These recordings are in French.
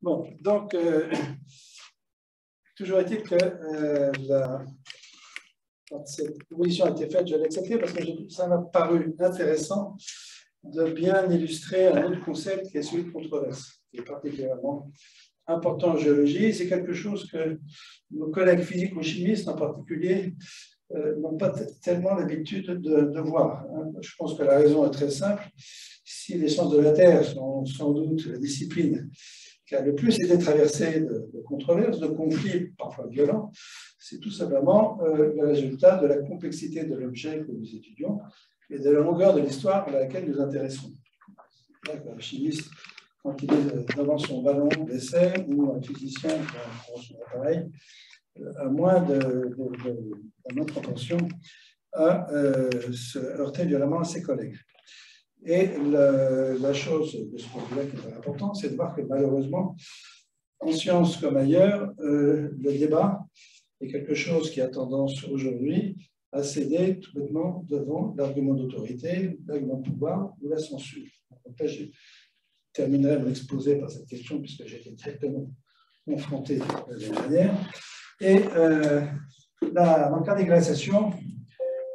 Bon, donc, toujours est-il que quand cette proposition a été faite, je l'ai acceptée parce que ça m'a paru intéressant de bien illustrer un autre concept qui est celui de controverse, qui est particulièrement important en géologie. C'est quelque chose que nos collègues physiques ou chimistes en particulier n'ont pas tellement l'habitude de voir. Je pense que la raison est très simple. Si les sciences de la Terre sont sans doute la discipline qui a le plus été traversée de controverses, de conflits parfois violents, c'est tout simplement le résultat de la complexité de l'objet que nous étudions et de la longueur de l'histoire à laquelle nous intéressons. Un chimiste, quand il est devant son ballon d'essai, ou un physicien dans son appareil, à moins de notre intention à se heurter violemment à ses collègues. Et la chose de ce point de vue-là qui est très importante, c'est de voir que malheureusement, en sciences comme ailleurs, le débat est quelque chose qui a tendance aujourd'hui à céder tout bêtement devant l'argument d'autorité, l'argument de pouvoir ou la censure. Donc là, je terminerai mon exposé par cette question puisque j'ai été directement confronté l'année dernière. Et dans le cas des glaciations,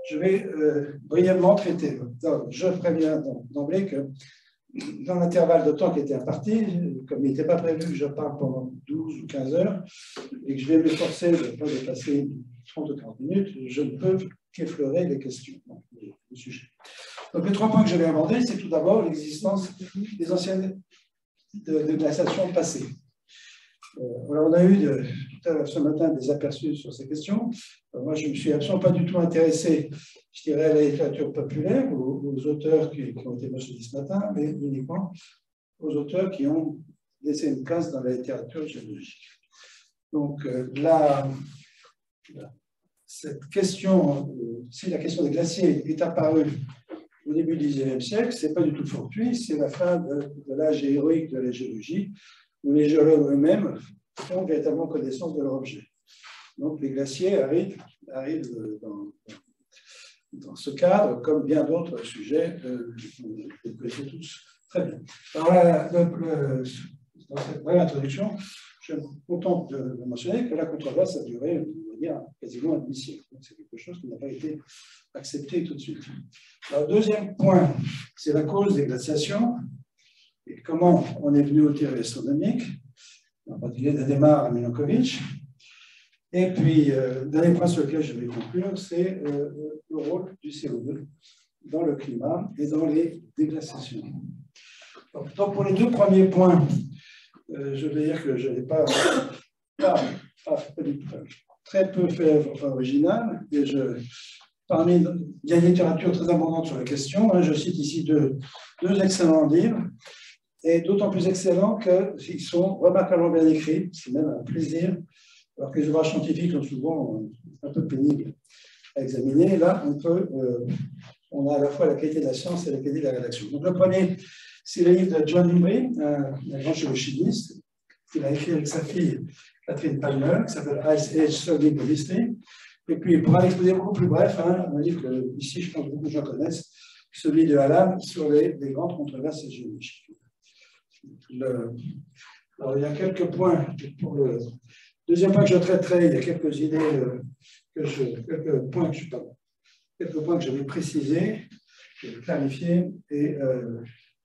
je vais brièvement traiter. Donc, je préviens d'emblée que dans l'intervalle de temps qui était imparti, comme il n'était pas prévu que je parle pendant 12 ou 15 heures, et que je vais m'efforcer de ne pas dépasser 30 ou 40 minutes, je ne peux qu'effleurer les questions, donc, le sujet. Donc les 3 points que je vais aborder, c'est tout d'abord l'existence des anciennes de glaciations passées. Alors on a eu ce matin des aperçus sur ces questions. Moi, je ne me suis absolument pas du tout intéressé, je dirais, à la littérature populaire, aux auteurs qui ont été mentionnés ce matin, mais uniquement aux auteurs qui ont laissé une place dans la littérature géologique. Donc, cette question, si la question des glaciers est apparue au début du XIXe siècle, ce n'est pas du tout fortuit, c'est la fin de l'âge héroïque de la géologie, où les géologues eux-mêmes ont véritablement connaissance de leur objet. Donc, les glaciers arrivent dans ce cadre, comme bien d'autres sujets, vous connaissez tous très bien. Alors, dans cette brève introduction, je me contente de mentionner que la controverse a duré, on va dire, quasiment un demi-siècle. C'est quelque chose qui n'a pas été accepté tout de suite. Alors, deuxième point, c'est la cause des glaciations et comment on est venu aux théories astronomiques, en particulier d'Adhemar et Milankovitch. Et puis, dernier point sur lequel je vais conclure, c'est le rôle du CO2 dans le climat et dans les déglaciations. Donc, pour les 2 premiers points, je vais dire que je n'ai pas très peu fait œuvre originale. Et parmi, il y a une littérature très abondante sur la question. Je cite ici deux excellents livres, et d'autant plus excellents qu'ils sont remarquablement bien écrits. C'est même un plaisir. Alors que les ouvrages scientifiques sont souvent un peu pénibles à examiner. Là, on a à la fois la qualité de la science et la qualité de la rédaction. Donc, le premier, c'est le livre de John Limbrey, un grand géochimiste, qu'il a écrit avec sa fille Catherine Palmer, qui s'appelle Ice Age Study of History. Et puis, pour un exposé beaucoup plus bref, un livre que ici, je pense que beaucoup de gens connaissent, celui de Hallam sur les grandes controverses géologiques. Alors, il y a quelques points pour le deuxième point que je traiterai, il y a quelques idées, quelques points que je vais préciser, je vais clarifier. Et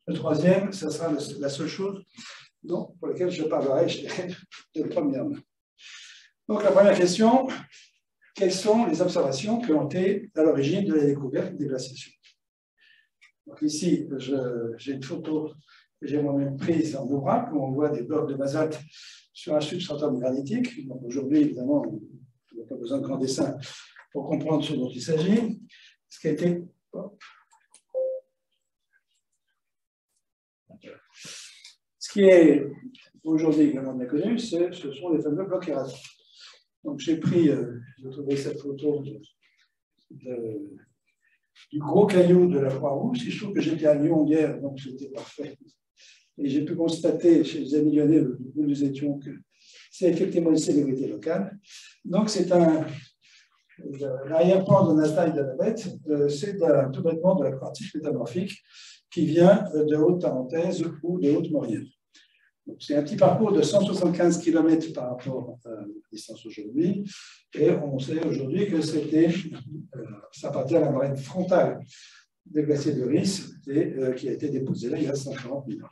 le troisième, ce sera la seule chose pour laquelle je parlerai, je dirais, de première main. Donc, la première question, quelles sont les observations qui ont été à l'origine de la découverte des glaciations? Donc, ici, j'ai une photo que j'ai moi-même prise en Aubrac, où on voit des blocs de basalte sur un substratum granitique. Donc aujourd'hui, évidemment, on n'a pas besoin de grand dessin pour comprendre ce dont il s'agit. Ce qui a été... Ce qui est aujourd'hui également bien connu, ce sont les fameux blocs erratiques. Donc j'ai trouvé cette photo du gros caillou de la Croix-Rouge. Il se trouve que j'étais à Lyon hier, donc c'était parfait. Et j'ai pu constater chez les amis lyonnais où nous étions que c'est effectivement une célébrité locale. Donc, c'est l'arrière-plan de Nasdaq de la bête, c'est tout bêtement de la quartzite métamorphique qui vient de Haute-Tarentaise ou de Haute-Maurienne. C'est un petit parcours de 175 km par rapport à la distance aujourd'hui. Et on sait aujourd'hui que ça appartient à la marraine frontale des glaciers de Risse et qui a été déposée là il y a 140 000 ans.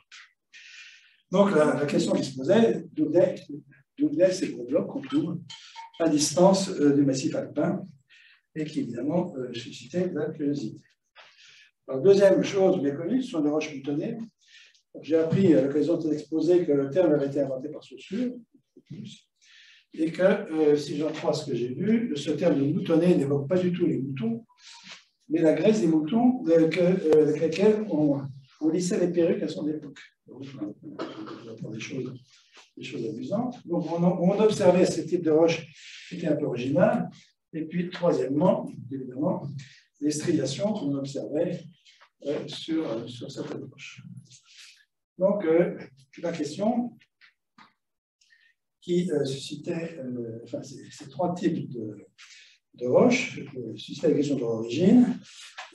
Donc la question qui se posait, d'où venaient ces gros blocs qu'on trouve à distance du massif alpin et qui évidemment suscitait de la curiosité. Alors, deuxième chose méconnue, ce sont les roches moutonnées. J'ai appris à l'occasion de l'exposé que le terme avait été inventé par Saussure, et que, si j'en crois ce que j'ai vu, ce terme de moutonné n'évoque pas du tout les moutons, mais la graisse des moutons avec lesquels on lissait les perruques à son époque. Pour des choses amusantes. Donc, on observait ce type de roche qui était un peu original. Et puis, troisièmement, évidemment, les striations qu'on observait sur certaines roches. Donc, la question qui suscitait, ces trois types de roches, suscitait la question de leur origine,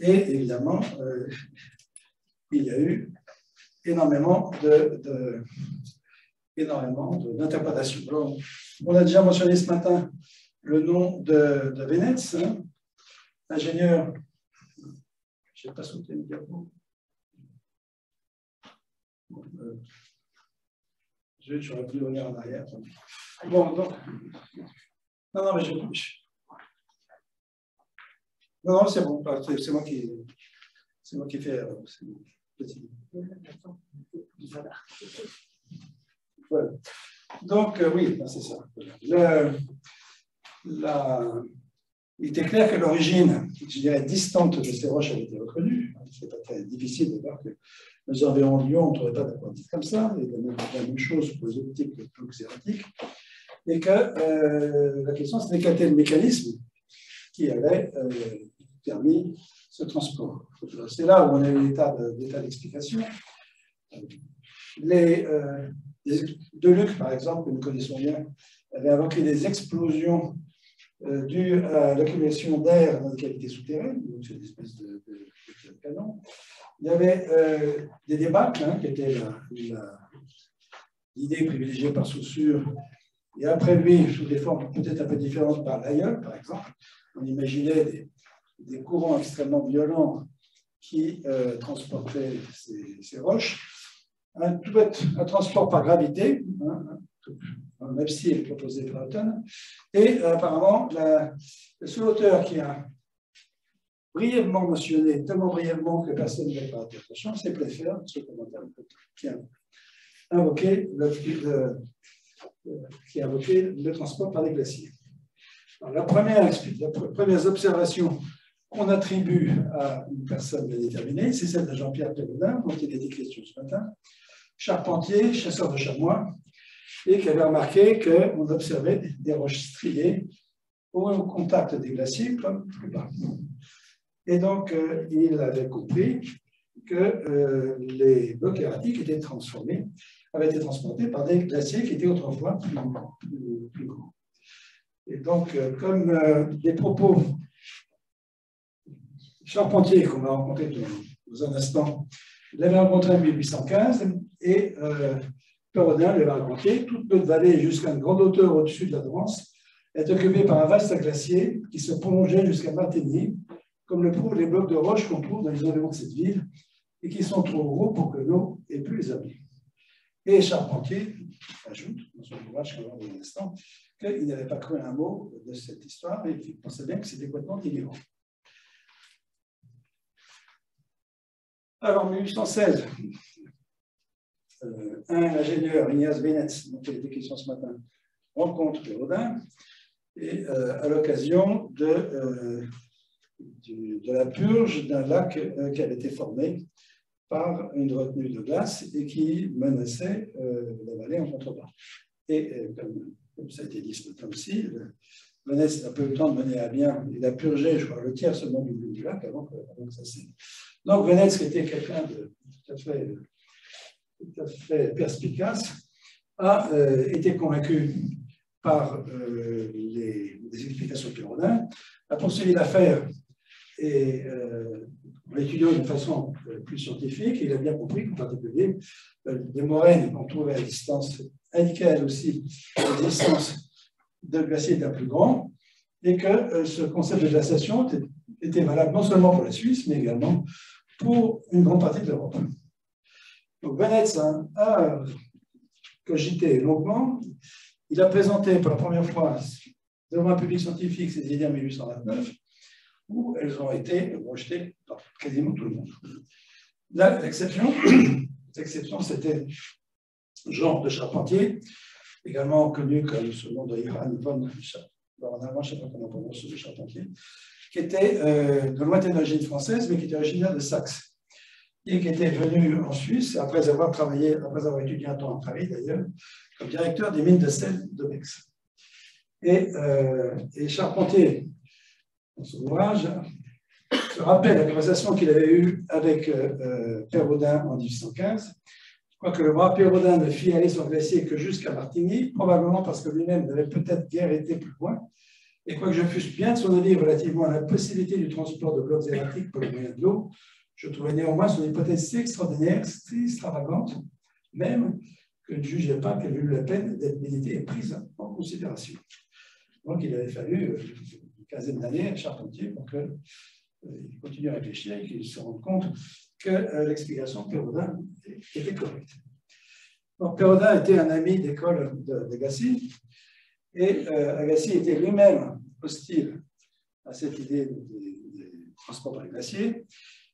et évidemment, il y a eu énormément d'interprétations. On a déjà mentionné ce matin le nom de Venetz, ingénieur. Je n'ai pas sauté le diapo. J'aurais pu revenir en arrière. Bon, donc. Non, mais non, c'est bon. C'est moi qui fais. Voilà. Donc, oui, c'est ça. Il était clair que l'origine, je dirais, distante de ces roches avait été reconnue. Ce n'est pas très difficile de voir que nos environs de Lyon, on ne trouvait pas d'apprentissage comme ça, et la même chose pour les optiques xératiques. Et que la question, c'était quel était le mécanisme qui avait permis ce transport. C'est là où on a eu l'état d'explication. Deluc, par exemple, que nous connaissons bien, avait invoqué des explosions dues à l'accumulation d'air dans les cavités souterraines, donc c'est une espèce de canon. Il y avait des débâcles, qui étaient l'idée privilégiée par Saussure, et après lui, sous des formes peut-être un peu différentes par Lyell, par exemple. On imaginait des courants extrêmement violents qui transportaient ces roches. Tout être un transport par gravité, même si elle est proposée par Newton, et apparemment, le seul auteur qui a brièvement mentionné, tellement brièvement que personne ne va pas faire attention, c'est Playfair, ce commentaire, qui a invoqué le transport par les glaciers. Alors, la première observation qu'on attribue à une personne bien déterminée, c'est celle de Jean-Pierre Pérodin, dont il a été question ce matin, charpentier, chasseur de chamois, et qui avait remarqué qu'on observait des roches striées au contact des glaciers comme plus bas. Et donc, il avait compris que les blocs erratiques avaient été transportés par des glaciers qui étaient autrefois plus grands. Et donc, comme des propos Charpentier, qu'on va rencontrer dans un instant, l'avait rencontré en 1815, et Pérodin l'avait rencontré. Toute notre vallée, jusqu'à une grande hauteur au-dessus de la Drance, est occupée par un vaste glacier qui se prolongeait jusqu'à Martigny, comme le prouvent les blocs de roches qu'on trouve dans les environs de cette ville, et qui sont trop gros pour que l'eau ait pu les amener. Et Charpentier ajoute, dans son ouvrage qu'on va voir dans un instant, qu'il n'avait pas cru un mot de cette histoire et qu'il pensait bien que c'était complètement délirant. Alors, en 1816, un ingénieur, Ignace Venetz, dont il était question ce matin, rencontre Pérodin, et à l'occasion de la purge d'un lac qui avait été formé par une retenue de glace et qui menaçait la vallée en contrebas. Et comme ça a été dit ce matin aussi, Venetz n'a pas eu le temps de mener à bien, il a purgé, je crois, le tiers seulement du lac avant que ça s'est. Donc Venetz, qui était quelqu'un de tout à fait perspicace, a été convaincu par les explications de Pérodin, a poursuivi l'affaire et En l'étudiant d'une façon plus scientifique, il a bien compris qu'en particulier, des moraines qu'on trouvait à distance indiquaient elles aussi l'existence de glaciers bien plus grands, et que ce concept de glaciation était valable non seulement pour la Suisse, mais également pour une grande partie de l'Europe. Donc Venetz a cogité longuement. Il a présenté pour la première fois devant un public scientifique ses idées en 1829, où elles ont été rejetées par quasiment tout le monde. L'exception, c'était Jean de Charpentier, également connu comme ce nom de Johann von en allemand, je ne sais pas comment on prononce de Charpentier, qui était de lointaine origine française, mais qui était originaire de Saxe, et qui était venu en Suisse, après avoir étudié un temps à Paris d'ailleurs, comme directeur des mines de sel de Bex. Et Charpentier, dans son ouvrage, se rappelle la conversation qu'il avait eue avec Pérodin en 1815. Je crois que le brave Pérodin ne fit aller son glacier que jusqu'à Martigny, probablement parce que lui-même n'avait peut-être guère été plus loin. Et quoique je fusse bien de son avis relativement à la possibilité du transport de blocs erratiques pour le moyen de l'eau, je trouvais néanmoins son hypothèse si extraordinaire, si extravagante, même que je ne jugeais pas qu'elle eût la peine d'être méditée et prise en considération. Donc il avait fallu une quinzaine d'années à Charpentier pour qu'il continue à réfléchir et qu'il se rende compte que l'explication de Pérodin était correcte. Donc Pérodin était un ami d'école d'Agassiz, et Agassiz était lui-même hostile à cette idée de transport par les glaciers,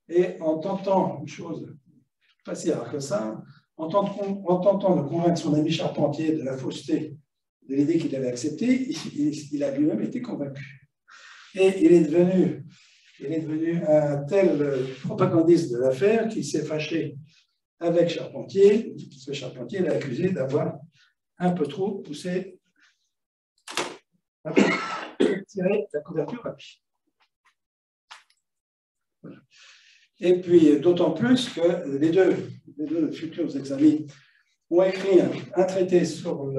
et en tentant une chose pas si rare que ça, en tentant de convaincre son ami Charpentier de la fausseté de l'idée qu'il avait acceptée, il a lui-même été convaincu. Et il est devenu un tel propagandiste de l'affaire qu'il s'est fâché avec Charpentier, parce que Charpentier l'a accusé d'avoir un peu trop poussé, tiré la couverture à pied. Voilà. Et puis, d'autant plus que les deux futurs examinés ont écrit un traité sur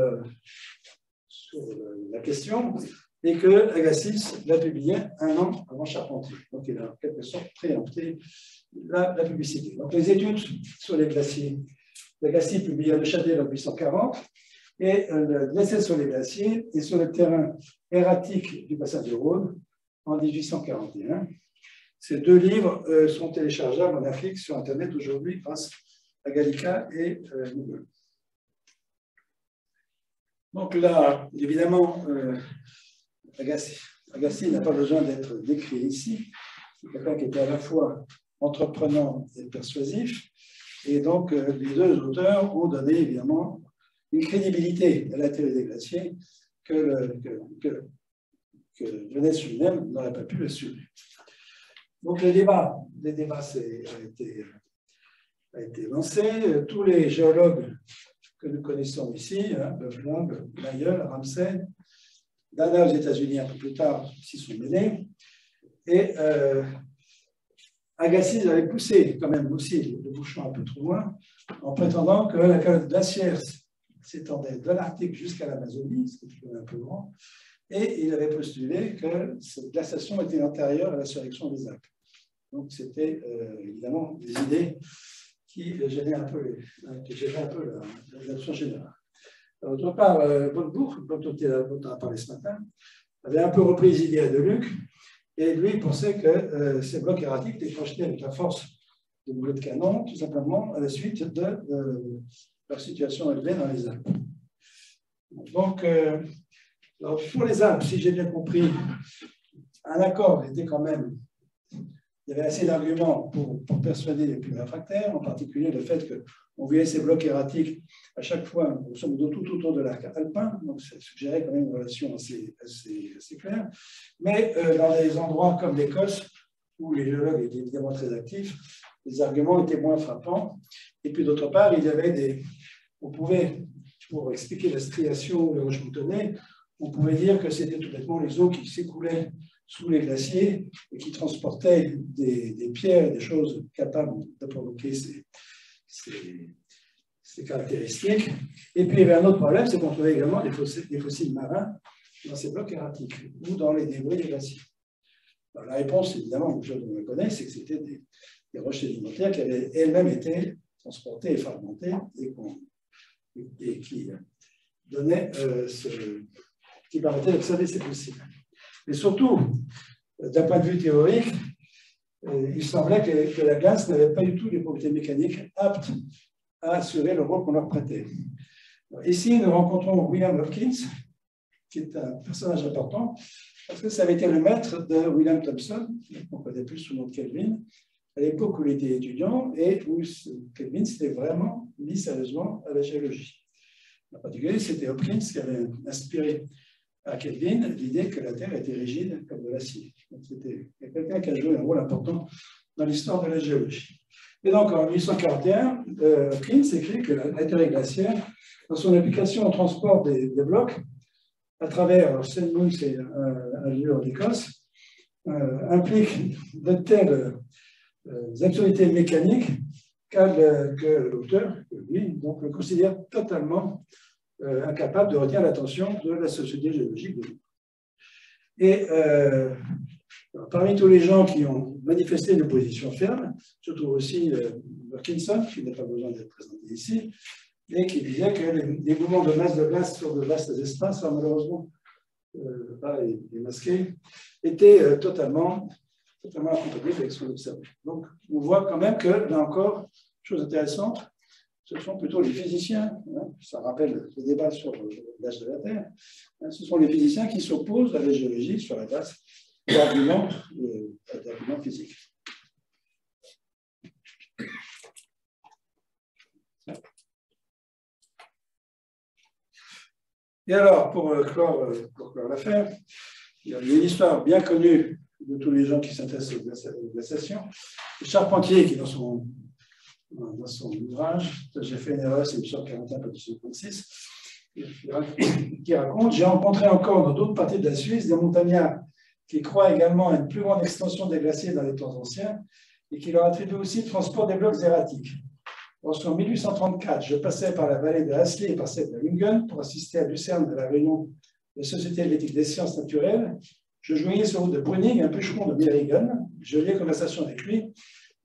la question, et que Agassiz l'a publié un an avant Charpentier. Donc, il a en quelque sorte préempté la publicité. Donc, les études sur les glaciers, Agassiz publia Le Châtelet en 1840, et l'essai sur les glaciers et sur le terrain erratique du bassin du Rhône en 1841. Ces deux livres sont téléchargeables en Afrique sur Internet aujourd'hui grâce à Gallica et Google. Donc là, évidemment, Agassiz n'a pas besoin d'être décrit ici. C'est quelqu'un qui était à la fois entreprenant et persuasif. Et donc, les deux auteurs ont donné évidemment une crédibilité à la théorie des glaciers que Venetz lui-même n'aurait pas pu assumer. Donc, le débat a été lancé. Tous les géologues que nous connaissons ici, Böfling, Lyell, Ramsay, Dana aux États-Unis un peu plus tard, s'y sont mêlés. Et Agassiz avait poussé quand même aussi le bouchon un peu trop loin, en prétendant que la calotte glaciaire s'étendait de l'Arctique jusqu'à l'Amazonie, ce qui est un peu grand, et il avait postulé que cette glaciation était antérieure à la surréaction des Alpes. Donc c'était évidemment des idées qui gênaient un peu l'adoption générale. D'autre part, Bonnebourg, dont on a parlé ce matin, avait un peu repris les idées de Luc, et lui pensait que ces blocs erratiques étaient projetés avec la force de boulets de canon, tout simplement à la suite de leur situation élevée dans les Alpes. Donc, alors pour les Alpes, si j'ai bien compris, un accord était quand même. Il y avait assez d'arguments pour persuader les plus réfractaires, en particulier le fait qu'on voyait ces blocs erratiques à chaque fois, grosso modo, tout autour de l'arc alpin, donc ça suggérait quand même une relation assez claire. Mais dans des endroits comme l'Écosse, où les géologues étaient évidemment très actifs, les arguments étaient moins frappants. Et puis d'autre part, il y avait on pouvait, pour expliquer la striation de roches moutonnées, on pouvait dire que c'était tout bêtement les eaux qui s'écoulaient sous les glaciers et qui transportaient des pierres et des choses capables de provoquer ces caractéristiques. Et puis il y avait un autre problème, c'est qu'on trouvait également des fossiles marins dans ces blocs erratiques ou dans les débris des glaciers. Alors, la réponse, évidemment, je le connais, c'est que c'était des roches sédimentaires qui avaient elles-mêmes été transportées et fragmentées et qui donnaient qui permettaient d'observer ces fossiles. Mais surtout, d'un point de vue théorique, il semblait que la glace n'avait pas du tout les propriétés mécaniques aptes à assurer le rôle qu'on leur prêtait. Alors, ici, nous rencontrons William Hopkins, qui est un personnage important, parce que ça avait été le maître de William Thomson, qu'on connaît plus sous le nom de Kelvin, à l'époque où il était étudiant et où Kelvin s'était vraiment mis sérieusement à la géologie. En particulier, c'était Hopkins qui avait inspiré à Kelvin l'idée que la Terre était rigide comme de l'acier. C'était quelqu'un qui a joué un rôle important dans l'histoire de la géologie. Et donc, en 1841, Hopkins écrit que la théorie glaciaire, dans son application au transport des blocs, à travers Senmoon, c'est un lieu en Écosse, implique de telles absurdités mécaniques que l'auteur, lui, donc, le considère totalement incapable de retenir l'attention de la Société géologique de Londres. Et parmi tous les gens qui ont manifesté une position ferme, je trouve aussi Wilkinson, qui n'a pas besoin d'être présenté ici, et qui disait que les mouvements de masse de glace sur de vastes espaces, malheureusement pas démasqués, étaient totalement incompatibles avec ce qu'on observe. Donc, on voit quand même que, là encore, chose intéressante, ce sont plutôt les physiciens, ça rappelle le débat sur l'âge de la Terre, ce sont les physiciens qui s'opposent à la géologie sur la base d'arguments physiques. Et alors, pour clore l'affaire, il y a une histoire bien connue de tous les gens qui s'intéressent aux glaciations. Charpentier, qui dans son ouvrage, j'ai fait une erreur, c'est 1841-1856, qui raconte: j'ai rencontré encore dans d'autres parties de la Suisse des montagnards qui croient également à une plus grande extension des glaciers dans les temps anciens et qui leur attribuent aussi le transport des blocs erratiques. Lorsqu'en 1834, je passais par la vallée de Hasli et par celle de Lungen pour assister à Lucerne de la réunion de la Société helvétique des sciences naturelles, je joignais sur route de Brunig un bûcheron de Bierringen. Je liais conversation avec lui.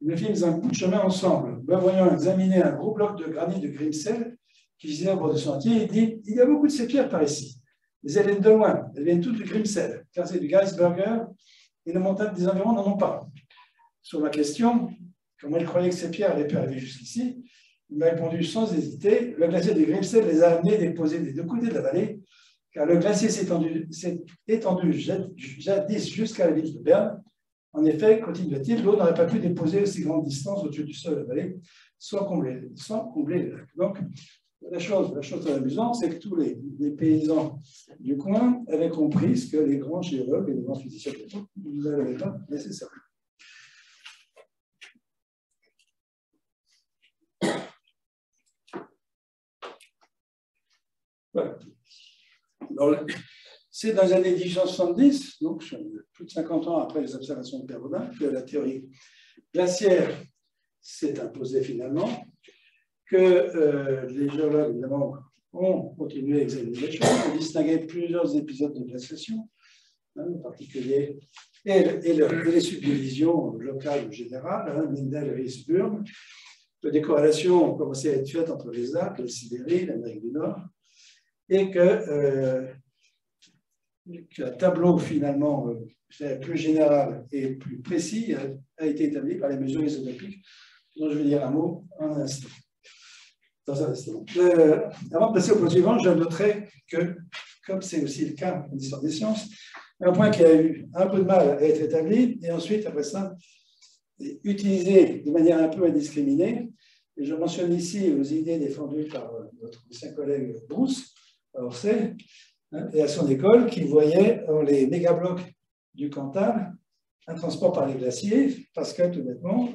Nous fîmes un bout de chemin ensemble. Me voyant examiner un gros bloc de granit de Grimsel qui gisait au bord du sentier, il dit: il y a beaucoup de ces pierres par ici. Mais elles viennent de loin. Elles viennent toutes du Grimsel, car c'est du Geisberger et les montagnes des environs n'en ont pas. Sur ma question, comment il croyait que ces pierres avaient pu arriver jusqu'ici, il m'a répondu sans hésiter: le glacier de Grimsel les a amenées déposées des deux côtés de la vallée, car le glacier s'est étendu jadis jusqu'à la ville de Berne. En effet, continue-t-il, l'eau n'aurait pas pu déposer aussi grande distance au-dessus du sol de la vallée sans combler les lacs. Donc, la chose très amusante, c'est que tous les paysans du coin avaient compris ce que les grands géologues et les grands physiciens ne l'avaient pas nécessairement. Voilà. C'est dans les années 1870, donc plus de 50 ans après les observations de Perrodin, que la théorie glaciaire s'est imposée finalement, que les géologues, évidemment, ont continué à examiner les choses, ont distingué plusieurs épisodes de glaciation, en particulier, et les subdivisions locales ou générales, Mindel et Riesburg, que des corrélations ont commencé à être faites entre les Alpes, la Sibérie, l'Amérique du Nord, et qu'un tableau finalement plus général et plus précis a été établi par les mesures isotopiques, dont je vais dire un mot dans un instant. Avant de passer au point suivant, je noterai que, comme c'est aussi le cas en histoire des sciences, un point qui a eu un peu de mal à être établi, et ensuite, après ça, utilisé de manière un peu indiscriminée. Et je mentionne ici aux idées défendues par notre ancien collègue Bruce à Orsay, et à son école, qui voyait dans les mégablocs du Cantal un transport par les glaciers, parce que tout bêtement,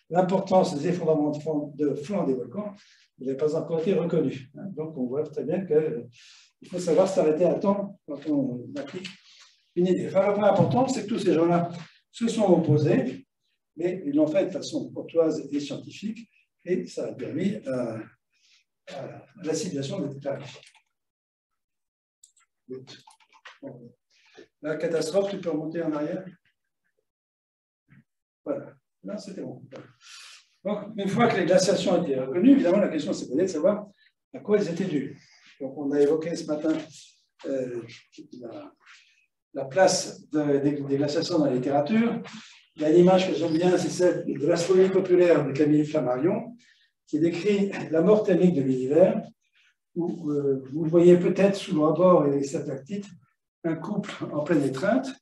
l'importance des effondrements de flanc des volcans n'avait pas encore été reconnue. Donc on voit très bien qu'il faut savoir s'arrêter à temps quand on applique une idée. Enfin, le point important, c'est que tous ces gens-là se sont opposés, mais ils l'ont fait de façon courtoise et scientifique, et ça a permis à la situation d'être clarifiée. La catastrophe, tu peux remonter en arrière? Voilà, là c'était bon. Donc, une fois que les glaciations ont été reconnues, évidemment, la question s'est posée de savoir à quoi elles étaient dues. Donc, on a évoqué ce matin la place des glaciations dans la littérature. Il y a une image que j'aime bien, c'est celle de l'Astronomie populaire de Camille Flammarion, qui décrit la mort thermique de l'univers, où vous le voyez peut-être sous le rebord et sa tactite, un couple en pleine étreinte,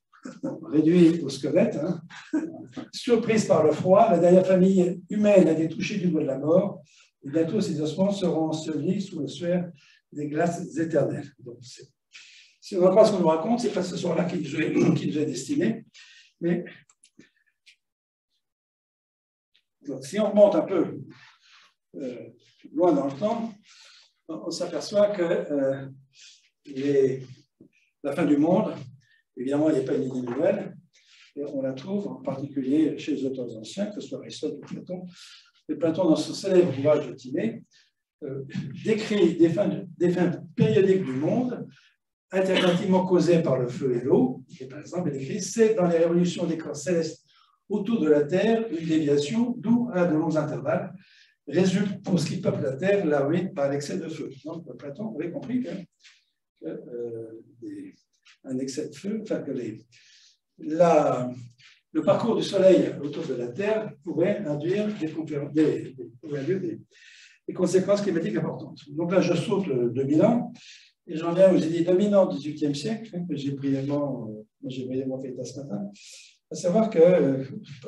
réduit au squelette, hein. Surprise par le froid, la dernière famille humaine a été touchée du doigt de la mort, et bientôt ces ossements seront ensevelis sous la sueur des glaces éternelles. Donc, si on ne croit ce qu'on nous raconte, c'est pas ce soir-là qui nous est destiné, mais donc, si on remonte un peu loin dans le temps, on s'aperçoit que la fin du monde, évidemment, il n'y a pas une idée nouvelle, et on la trouve en particulier chez les auteurs anciens, que ce soit Aristote ou Platon. Et Platon, dans son célèbre ouvrage de Timée, décrit des fins périodiques du monde, alternativement causées par le feu et l'eau. Et par exemple, il écrit « C'est dans les révolutions des corps célestes autour de la Terre une déviation, d'où à de longs intervalles, résulte pour ce qui peuple la Terre la ruine par l'excès de feu. » Donc, Platon avait compris qu'un excès de feu, enfin que le parcours du Soleil autour de la Terre pouvait induire des conséquences climatiques importantes. Donc là, je saute 2000 ans et j'en viens aux idées dominantes du XVIIIe siècle, que j'ai brièvement fait état ce matin, à savoir que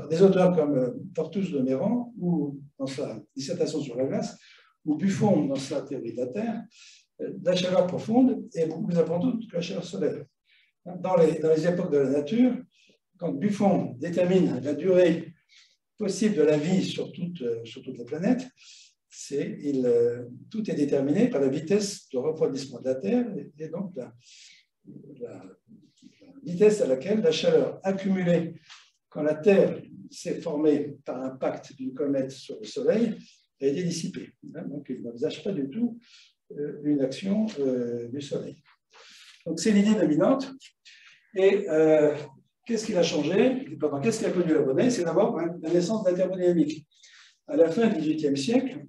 des auteurs comme Portus de Méran, ou dans sa dissertation sur la glace, ou Buffon dans sa théorie de la Terre, la chaleur profonde est beaucoup plus importante que la chaleur solaire. Dans les époques de la nature, quand Buffon détermine la durée possible de la vie sur toute la planète, tout est déterminé par la vitesse de refroidissement de la Terre et donc la vitesse à laquelle la chaleur accumulée quand la Terre s'est formée par l'impact d'une comète sur le Soleil a été dissipée. Donc, il n'envisage pas du tout une action du Soleil. Donc, c'est l'idée dominante. Et qu'est-ce qui a changé? Qu'est-ce qui a connu la monnaie? C'est d'abord la naissance de la thermodynamique. À la fin du XVIIIe siècle,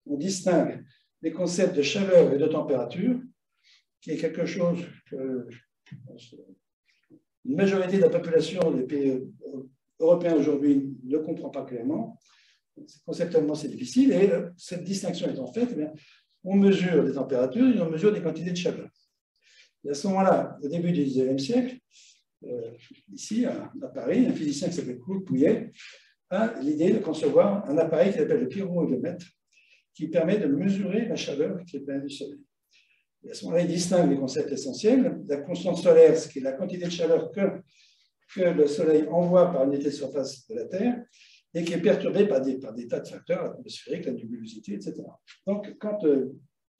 on distingue les concepts de chaleur et de température, qui est quelque chose que une majorité de la population des pays européens aujourd'hui ne comprend pas clairement. Conceptuellement, c'est difficile. Et cette distinction étant faite, eh bien, on mesure les températures et on mesure des quantités de chaleur. Et à ce moment-là, au début du XIXe siècle, ici à Paris, un physicien qui s'appelle Claude Pouillet a l'idée de concevoir un appareil qui s'appelle le pyrohéliomètre, qui permet de mesurer la chaleur qui est planète du Soleil. Et à ce moment-là, il distingue les concepts essentiels. La constante solaire, ce qui est la quantité de chaleur que le Soleil envoie par unité de surface de la Terre, et qui est perturbée par des tas de facteurs atmosphériques, la nébulosité, etc. Donc, quand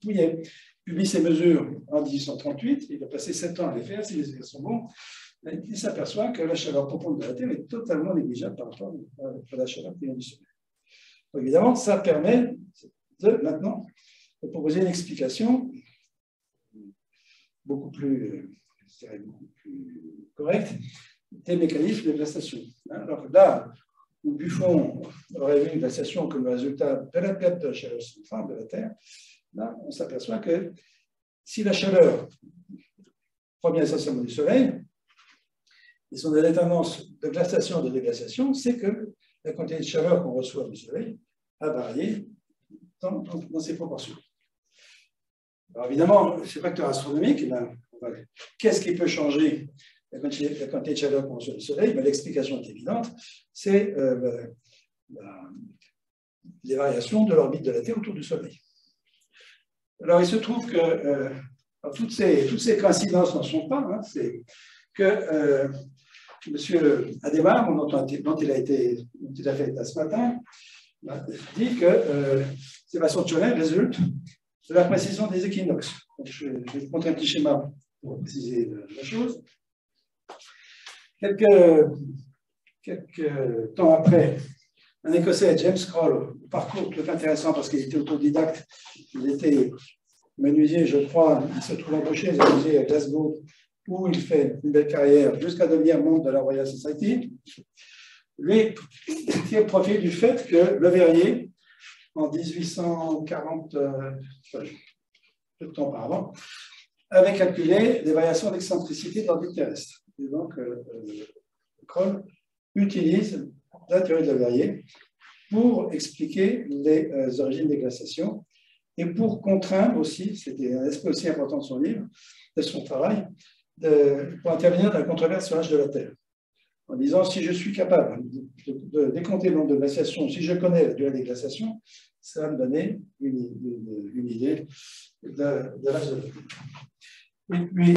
Pouillet publie ses mesures en 1838, il va passer 7 ans à les faire, si les effets sont bons, il s'aperçoit que la chaleur profonde de la Terre est totalement négligeable par rapport à la chaleur qui vient du Soleil. Donc, évidemment, ça permet maintenant de proposer une explication beaucoup plus correcte des mécanismes de glaciation. Alors là où Buffon aurait vu une glaciation comme le résultat de la perte de la chaleur centrale de la Terre, là, on s'aperçoit que si la chaleur provient essentiellement du Soleil, et son alternance de glaciation et de déglaciation, c'est que la quantité de chaleur qu'on reçoit du Soleil a varié dans ses proportions. Alors évidemment, ces facteurs astronomiques, qu'est-ce qui peut changer la quantité de chaleur qu'on reçoit du Soleil? L'explication est évidente, c'est les variations de l'orbite de la Terre autour du Soleil. Alors il se trouve que toutes ces coïncidences n'en sont pas, hein, c'est que M. Adhémar, dont il a fait état ce matin, dit que ces variations de chaleur résultent de la précision des équinoxes. Donc, je vais vous montrer un petit schéma pour préciser la chose. Quelques temps après, un Écossais, James Kroll, parcours tout intéressant parce qu'il était autodidacte, il était menuisier, je crois, il se trouve embauché à Glasgow, où il fait une belle carrière jusqu'à devenir membre de la Royal Society. lui tire profit du fait que Le Verrier, en 1840, peu de temps auparavant, avait calculé les variations d'excentricité de l'orbite terrestre. Et donc, Kroll utilise la théorie de Le Verrier pour expliquer les origines des glaciations et pour contraindre aussi, c'était un aspect aussi important de son livre, de son travail, pour intervenir dans la controverse sur l'âge de la Terre. En disant, si je suis capable de décompter le nombre de glaciations, si je connais la durée des glaciations, ça va me donner une idée de l'âge de la Terre. Et puis,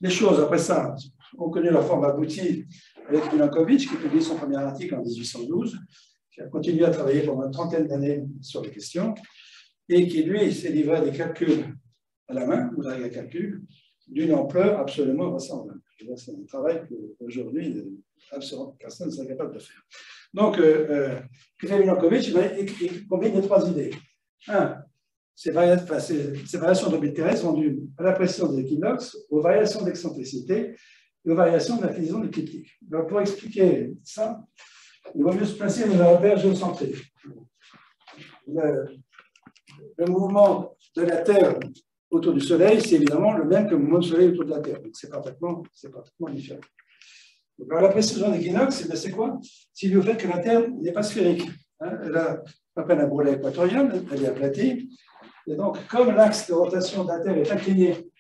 les choses, après ça, ont connu leur forme aboutie avec Milankovitch, qui publie son premier article en 1812, qui a continué à travailler pendant une trentaine d'années sur les questions, et qui, lui, s'est livré à des calculs à la main, ou à des calculs, d'une ampleur absolument vraisemblable. C'est un travail qu'aujourd'hui, absolument personne ne serait capable de faire. Donc, Milankovitch, il combine les trois idées. Un, ces variations d'orbite terrestre sont dues à la pression des équinoxes, aux variations d'excentricité et aux variations de l'inclinaison de l'écliptique. Donc, pour expliquer ça, il vaut mieux se placer dans un repère géocentrique. Le mouvement de la Terre autour du Soleil, c'est évidemment le même que le mouvement du Soleil autour de la Terre. Donc, c'est parfaitement différent. Donc, alors, la précision d'équinoxe, c'est quoi? C'est dû au fait que la Terre n'est pas sphérique. Elle a à peine un bourrelet équatorial, elle est aplatie. Et donc, comme l'axe de rotation de la Terre est incliné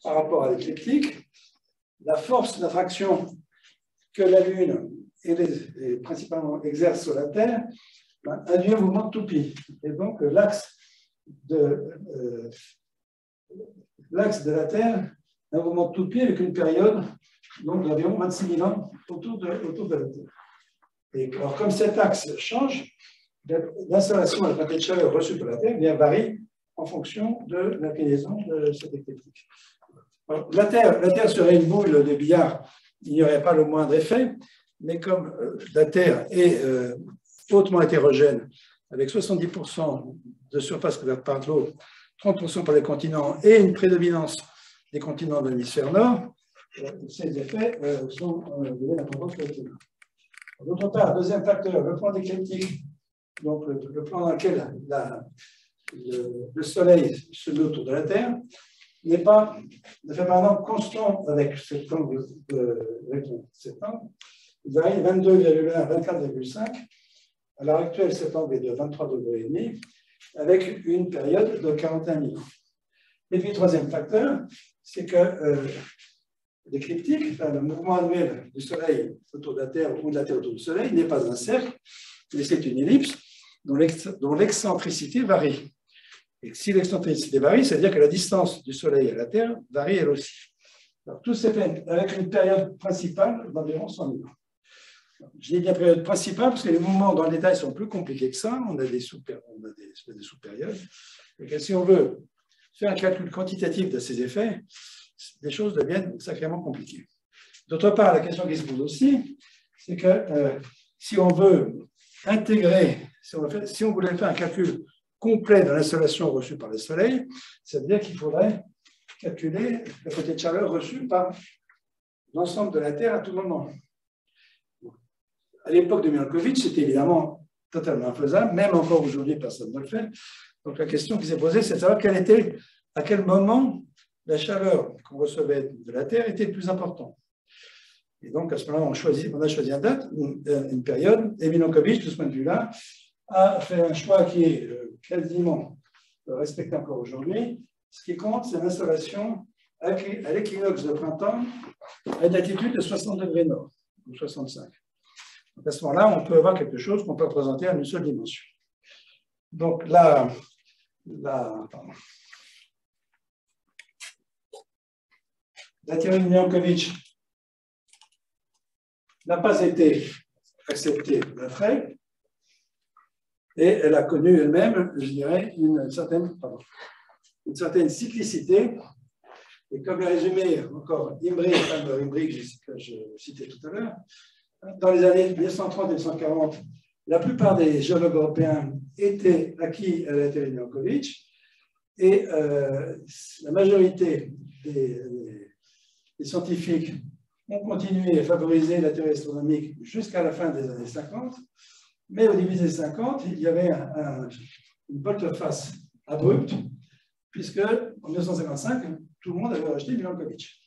par rapport à l'écliptique, la force d'attraction que la Lune et principalement exerce sur la Terre induit un mouvement de toupie. Et donc, l'axe de la Terre a un mouvement de toupie avec une période d'environ 26 000 ans autour de la Terre. Et alors, comme cet axe change, l'installation à la quantité de chaleur reçue par la Terre varie en fonction de l'inclinaison de cette écliptique. La Terre serait une boule de billard, il n'y aurait pas le moindre effet, mais comme la Terre est hautement hétérogène, avec 70% de surface couverte par l'eau, 30% par les continents et une prédominance des continents de l'hémisphère nord, ces effets sont liés à la tendance latine. D'autre part, deuxième facteur, le plan d'écliptique, donc le plan dans lequel le Soleil se met autour de la Terre, ne fait pas un angle constant avec cet angle cet angle. Il varie 22,1 à 24,5. À l'heure actuelle, cet angle est de 23,5 degrés, avec une période de 41 000 ans. Et puis, troisième facteur, c'est que l'écliptique, le mouvement annuel du Soleil autour de la Terre ou de la Terre autour du Soleil, n'est pas un cercle, mais c'est une ellipse dont l'excentricité varie. Et si l'excentricité varie, c'est-à-dire que la distance du Soleil à la Terre varie elle aussi. Alors, tout s'est fait avec une période principale d'environ 100 000 ans. Je dis bien période principale parce que les mouvements dans le détail sont plus compliqués que ça. On a des sous-périodes. Et si on veut faire un calcul quantitatif de ces effets, les choses deviennent sacrément compliquées. D'autre part, la question qui se pose aussi, c'est que si on veut intégrer, si on voulait faire un calcul complet de l'insolation reçue par le Soleil, ça veut dire qu'il faudrait calculer la quantité de chaleur reçue par l'ensemble de la Terre à tout moment. À l'époque de Milankovitch, c'était évidemment totalement infaisable, même encore aujourd'hui, personne ne le fait. Donc la question qui s'est posée, c'est de savoir à quel moment la chaleur qu'on recevait de la Terre était le plus important. Et donc à ce moment-là, on a choisi une période, et Milankovitch, de ce point de vue-là, a fait un choix qui est quasiment respecté encore aujourd'hui. Ce qui compte, c'est l'insolation à l'équinoxe de printemps à une altitude de 60 degrés nord, ou 65. Donc à ce moment-là, on peut avoir quelque chose qu'on peut représenter en une seule dimension. Donc la théorie de Milankovitch n'a pas été acceptée d'après, et elle a connu elle-même, je dirais, une certaine cyclicité. Et comme l'a résumé encore Imbrich, que je citais tout à l'heure, dans les années 1930 et 1940, la plupart des géologues européens étaient acquis à la théorie de Milankovitch, et la majorité des scientifiques ont continué à favoriser la théorie astronomique jusqu'à la fin des années 50, mais au début des années 50, il y avait une volte-face abrupte, puisque en 1955, tout le monde avait rejeté Milankovitch.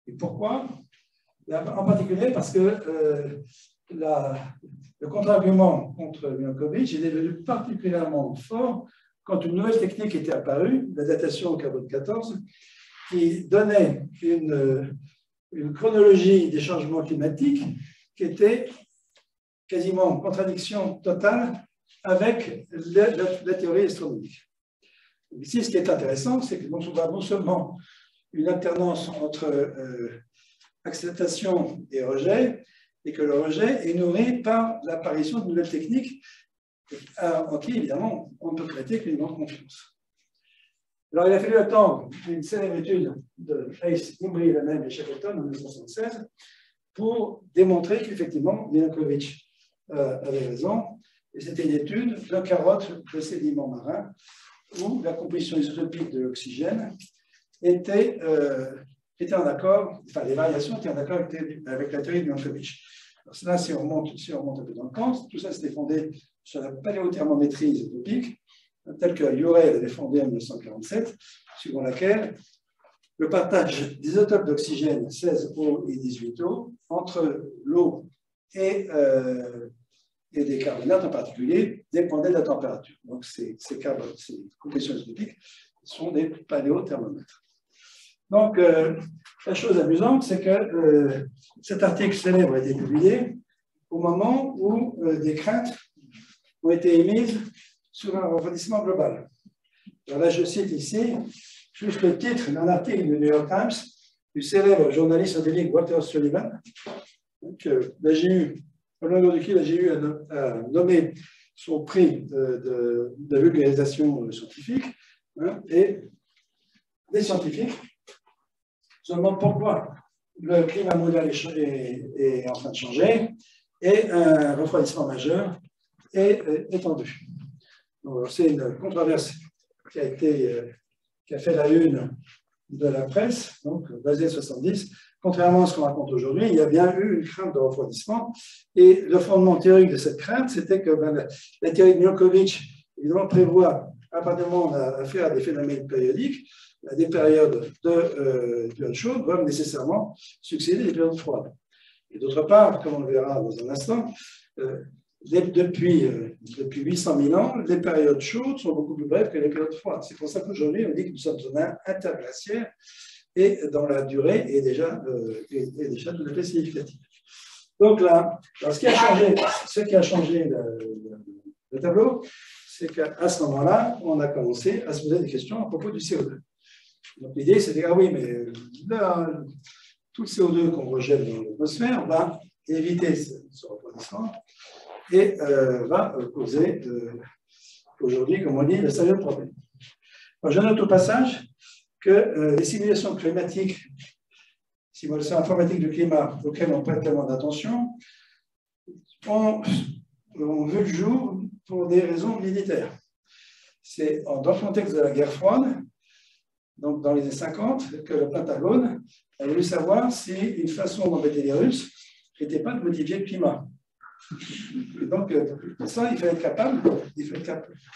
Et pourquoi? En particulier parce que le contre-argument contre Milankovitch est devenu particulièrement fort quand une nouvelle technique était apparue, la datation au carbone 14, qui donnait une chronologie des changements climatiques qui était quasiment en contradiction totale avec la théorie astronomique. Ici, ce qui est intéressant, c'est que l'on trouve non seulement une alternance entre acceptation et rejet, et que le rejet est nourri par l'apparition de nouvelles techniques en qui, évidemment, on ne peut prêter qu'une grande confiance. Alors, il a fallu attendre une célèbre étude de Hayes, Imbri, Lemem et Shackleton en 1976 pour démontrer qu'effectivement, Milankovitch avait raison. Et c'était une étude de carottes de sédiments marins où la composition isotopique de l'oxygène était en accord, enfin les variations étaient en accord avec la théorie de Milankovitch. Alors là, si on remonte un peu dans le temps, tout ça s'était fondé sur la paléothermométrie isotopique, telle que Urey l'avait fondée en 1947, suivant laquelle le partage d'isotopes d'oxygène 16O et 18O entre l'eau et des carbonates en particulier dépendait de la température. Donc ces compositions isotopiques sont des paléothermomètres. Donc la chose amusante, c'est que cet article célèbre a été publié au moment où des craintes ont été émises sur un refroidissement global. Alors là, je cite ici juste le titre d'un article du New York Times du célèbre journaliste scientifique Walter Sullivan, que l'AGU, au nom duquel l'AGU a nommé son prix de vulgarisation scientifique, et les scientifiques se demandent pourquoi le climat mondial est en train de changer et un refroidissement majeur est étendu. C'est une controverse qui a fait la une de la presse, donc basée sur 70. Contrairement à ce qu'on raconte aujourd'hui, il y a bien eu une crainte de refroidissement. Et le fondement théorique de cette crainte, c'était que la théorie de Milankovitch, évidemment, prévoit à partir du moment où on a affaire à des phénomènes périodiques, des périodes de chaudes doivent nécessairement succéder des périodes froides. Et d'autre part, comme on le verra dans un instant, depuis 800 000 ans, les périodes chaudes sont beaucoup plus brèves que les périodes froides. C'est pour ça qu'aujourd'hui, on dit que nous sommes en un interglaciaire et dans la durée est déjà tout à fait significatif. Donc là, ce qui a changé le tableau, c'est qu'à ce moment-là, on a commencé à se poser des questions à propos du CO2. Donc l'idée, c'était, ah oui, mais là, tout le CO2 qu'on rejette dans l'atmosphère va éviter ce refroidissement et va causer aujourd'hui, comme on dit, de sérieux problèmes. Je note au passage que les simulations climatiques, simulations informatiques du climat auxquelles on prête tellement d'attention, ont vu le jour pour des raisons militaires. C'est dans le contexte de la guerre froide, donc dans les années 50, que le Pentagone a voulu savoir si une façon d'embêter les Russes n'était pas de modifier le climat. Et donc, ça, il fallait être capable.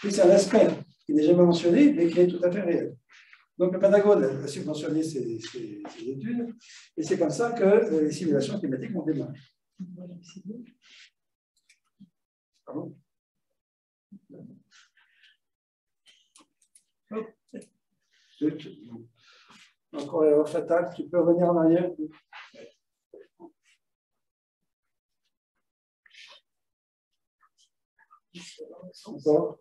C'est un aspect qui n'est jamais mentionné, mais qui est tout à fait réel. Donc, le Pentagone a subventionné ces études, et c'est comme ça que les simulations climatiques ont démarré. Pardon? Encore erreur fatale, tu peux revenir en arrière? Encore?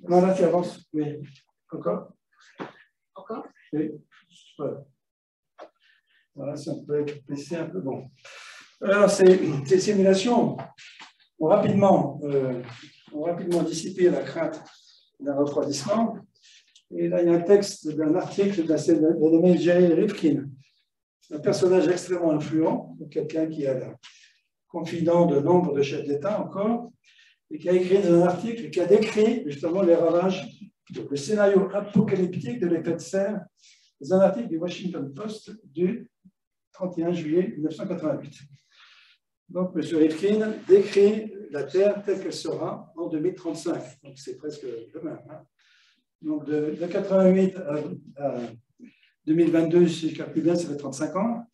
Non, là tu avances. Oui. Encore? Encore? Oui. Voilà. Voilà, si on peut baisser un peu. Bon. Alors, ces simulations ont rapidement dissipé la crainte d'un refroidissement. Et là, il y a un texte d'un article de nommé Jerry Rifkin, un personnage extrêmement influent, quelqu'un qui est confident de nombre de chefs d'État encore, et qui a écrit un article qui a décrit justement les ravages, le scénario apocalyptique de l'effet de serre dans un article du Washington Post du 31 juillet 1988. Donc, M. Rifkin décrit la Terre telle qu'elle sera en 2035. Donc, c'est presque demain. Hein. Donc, de 88 à 2022, si je calcule bien, ça fait 35 ans.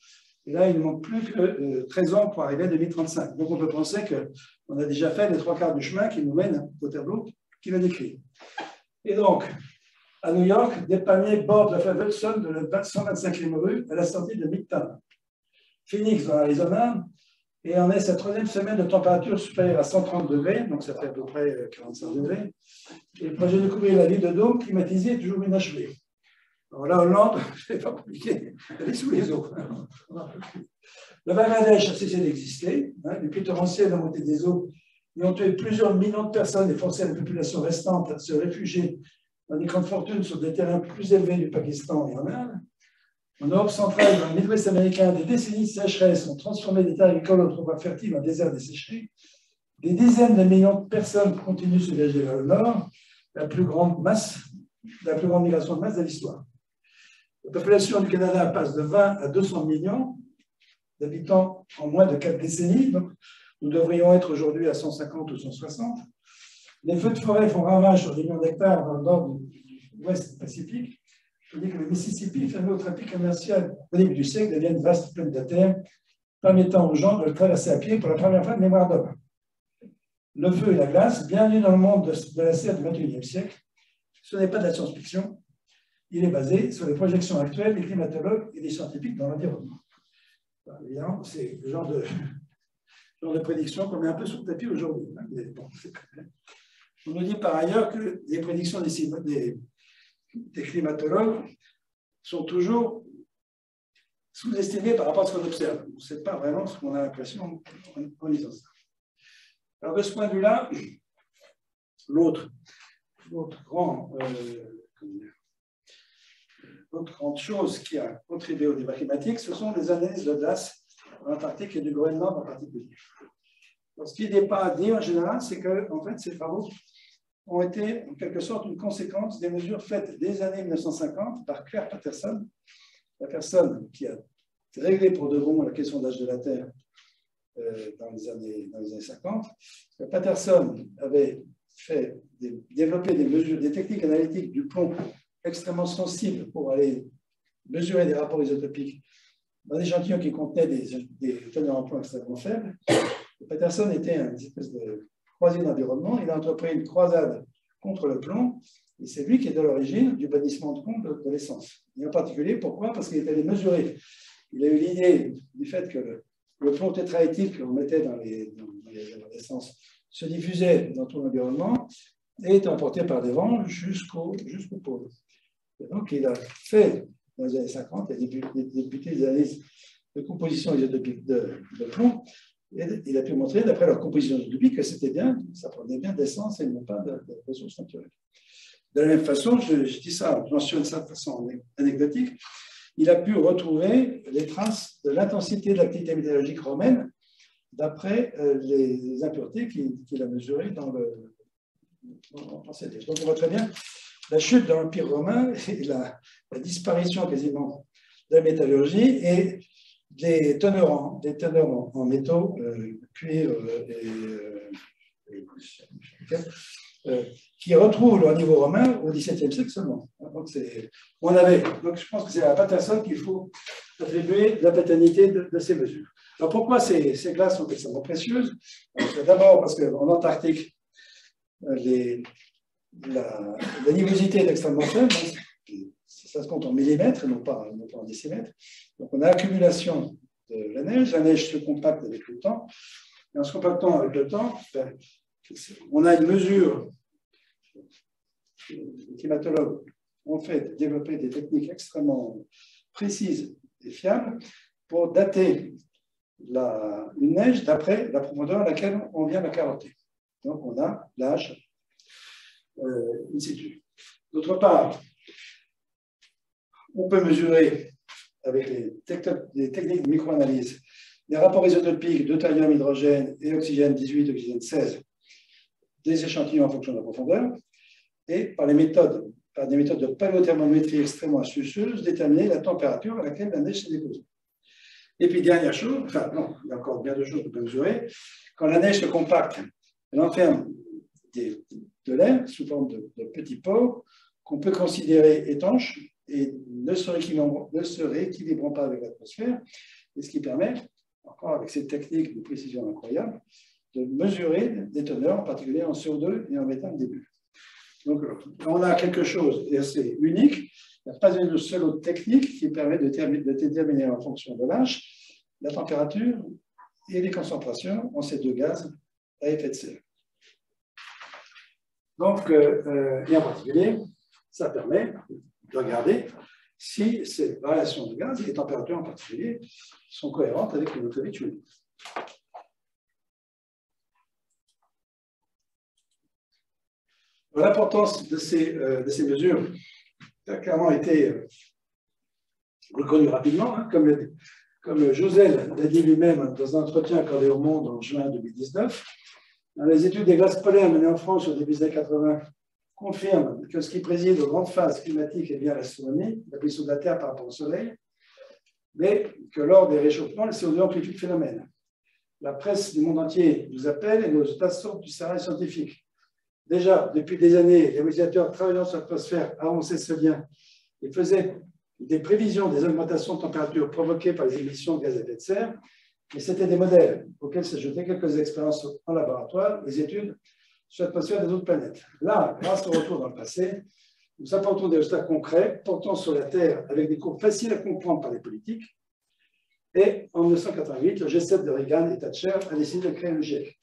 Et là, il ne manque plus que 13 ans pour arriver à 2035. Donc, on peut penser qu'on a déjà fait les 3/4 du chemin qui nous mène au tableau qu'il a décrit. Et donc, à New York, des palmiers bordent la fleuve Hudson de la 125e rue à la sortie de Midtown. Phoenix, dans l'Arizona, et on est sa 3e semaine de température supérieure à 130 degrés, donc ça fait à peu près 45 degrés. Et le projet de couvrir la ville de dôme climatisée est toujours inachevé. Alors là, Hollande, c'est pas compliqué, elle est sous les eaux. Le Bangladesh a cessé d'exister. Hein, les pluies torrentielles, la montée des eaux, ils ont tué plusieurs millions de personnes et forcé la population restante à se réfugier dans des grandes fortunes sur des terrains plus élevés du Pakistan et en Inde. En Europe centrale, dans le Midwest américain, des décennies de sécheresse ont transformé des terres agricoles autrefois fertiles en déserts desséchés. Des dizaines de millions de personnes continuent de se diriger vers le nord, la plus grande migration de masse de l'histoire. La population du Canada passe de 20 à 200 millions d'habitants en moins de 4 décennies. Donc, nous devrions être aujourd'hui à 150 ou 160. Les feux de forêt font ravage sur des millions d'hectares dans le nord de l'Ouest Pacifique. Je dis que le Mississippi, fermé au trafic commercial au début du siècle, devient une vaste plaine de terre, permettant aux gens de le traverser à pied pour la première fois de mémoire d'homme. Le feu et la glace, bienvenue dans le monde de la serre du XXIe siècle, ce n'est pas de la science-fiction, il est basé sur les projections actuelles des climatologues et des scientifiques dans l'environnement. Évidemment, c'est le genre de prédiction qu'on met un peu sous le tapis aujourd'hui. Hein, bon, on nous dit par ailleurs que les prédictions des climatologues sont toujours sous-estimées par rapport à ce qu'on observe. On ne sait pas vraiment ce qu'on a l'impression en lisant ça. Alors, de ce point de vue-là, l'autre grande chose qui a contribué au débat climatique, ce sont les analyses de glace en Antarctique et du Groenland en particulier. Alors, ce qui n'est pas à dire en général, c'est que en fait, ces travaux ont été en quelque sorte une conséquence des mesures faites dès les années 1950 par Claire Patterson, la personne qui a réglé pour de bon la question de l'âge de la Terre dans les années 50. Patterson avait développé des techniques analytiques du plomb extrêmement sensibles pour aller mesurer des rapports isotopiques dans des échantillons qui contenaient des teneurs en plomb extrêmement faibles. Patterson était une espèce de croisé d'environnement. Il a entrepris une croisade contre le plomb, et c'est lui qui est à l'origine du bannissement de plomb de l'essence. Et en particulier, pourquoi? Parce qu'il est allé mesurer. Il a eu l'idée du fait que le plomb tétraéthyl que l'on mettait dans l'essence se diffusait dans tout l'environnement et était emporté par des vents jusqu'au pôle. Et donc, il a fait, dans les années 50, il a débuté des analyses de composition isotopique de plomb, et il a pu montrer, d'après leur composition isotopique, que c'était bien, ça prenait bien d'essence et non pas de ressources naturelles. De la même façon, je dis ça, je mentionne ça de façon anecdotique, il a pu retrouver les traces de l'intensité de l'activité météorologique romaine d'après les impuretés qu'il a mesurées dans ces textes. Donc on voit très bien la chute de l'Empire romain et la disparition quasiment de la métallurgie et des teneurs en métaux, cuir qui retrouvent leur niveau romain au XVIIe siècle seulement. Donc, je pense que c'est à Patterson qu'il faut attribuer la paternité de ces mesures. Alors pourquoi ces glaces sont extrêmement précieuses? D'abord parce qu'en Antarctique, la nivosité est extrêmement faible, ça se compte en millimètres et non pas en décimètres. Donc on a accumulation de la neige se compacte avec le temps, et en se compactant avec le temps, on a une mesure. Les climatologues ont fait développer des techniques extrêmement précises et fiables pour dater une neige d'après la profondeur à laquelle on vient la carotter. Donc on a l'âge in situ. D'autre part, on peut mesurer avec les techniques de microanalyse les rapports isotopiques deutérium, hydrogène et oxygène 18, oxygène 16 des échantillons en fonction de la profondeur. Et par les méthodes par des méthodes de paléothermométrie extrêmement astucieuses, déterminer la température à laquelle la neige s'est déposée. Et puis, dernière chose, enfin non, il y a encore bien deux choses qu'on peut mesurer. Quand la neige se compacte, elle enferme de l'air sous forme de petits pores qu'on peut considérer étanches et ne se rééquilibrant pas avec l'atmosphère, et ce qui permet, encore avec cette technique de précision incroyable, de mesurer des teneurs, en particulier en CO2 et en méthane début. Donc, on a quelque chose d'assez unique. Il n'y a pas une seule autre technique qui permet de déterminer en fonction de l'âge la température et les concentrations en ces deux gaz à effet de serre. Donc, et en particulier, ça permet de regarder si ces variations de gaz et température en particulier sont cohérentes avec notre habitude. L'importance de ces mesures a clairement été reconnue rapidement, hein, comme Josel l'a dit lui-même dans un entretien accordé au Monde en juin 2019. Dans les études des gaz polaires menées en France au début des années 80 confirment que ce qui préside aux grandes phases climatiques est bien l'astronomie, la position de la Terre par rapport au Soleil, mais que lors des réchauffements, le CO2 amplifie le phénomène. La presse du monde entier nous appelle et nos résultats sortent du service scientifique. Déjà, depuis des années, les modélisateurs travaillant sur l'atmosphère avançaient ce lien et faisaient des prévisions des augmentations de température provoquées par les émissions de gaz à effet de serre, mais c'était des modèles auxquels s'ajoutaient quelques expériences en laboratoire, les études sur l'atmosphère des autres planètes. Là, grâce au retour dans le passé, nous apportons des résultats concrets portant sur la Terre avec des courbes faciles à comprendre par les politiques. Et en 1988, le G7 de Reagan et Thatcher a décidé de créer le GIEC.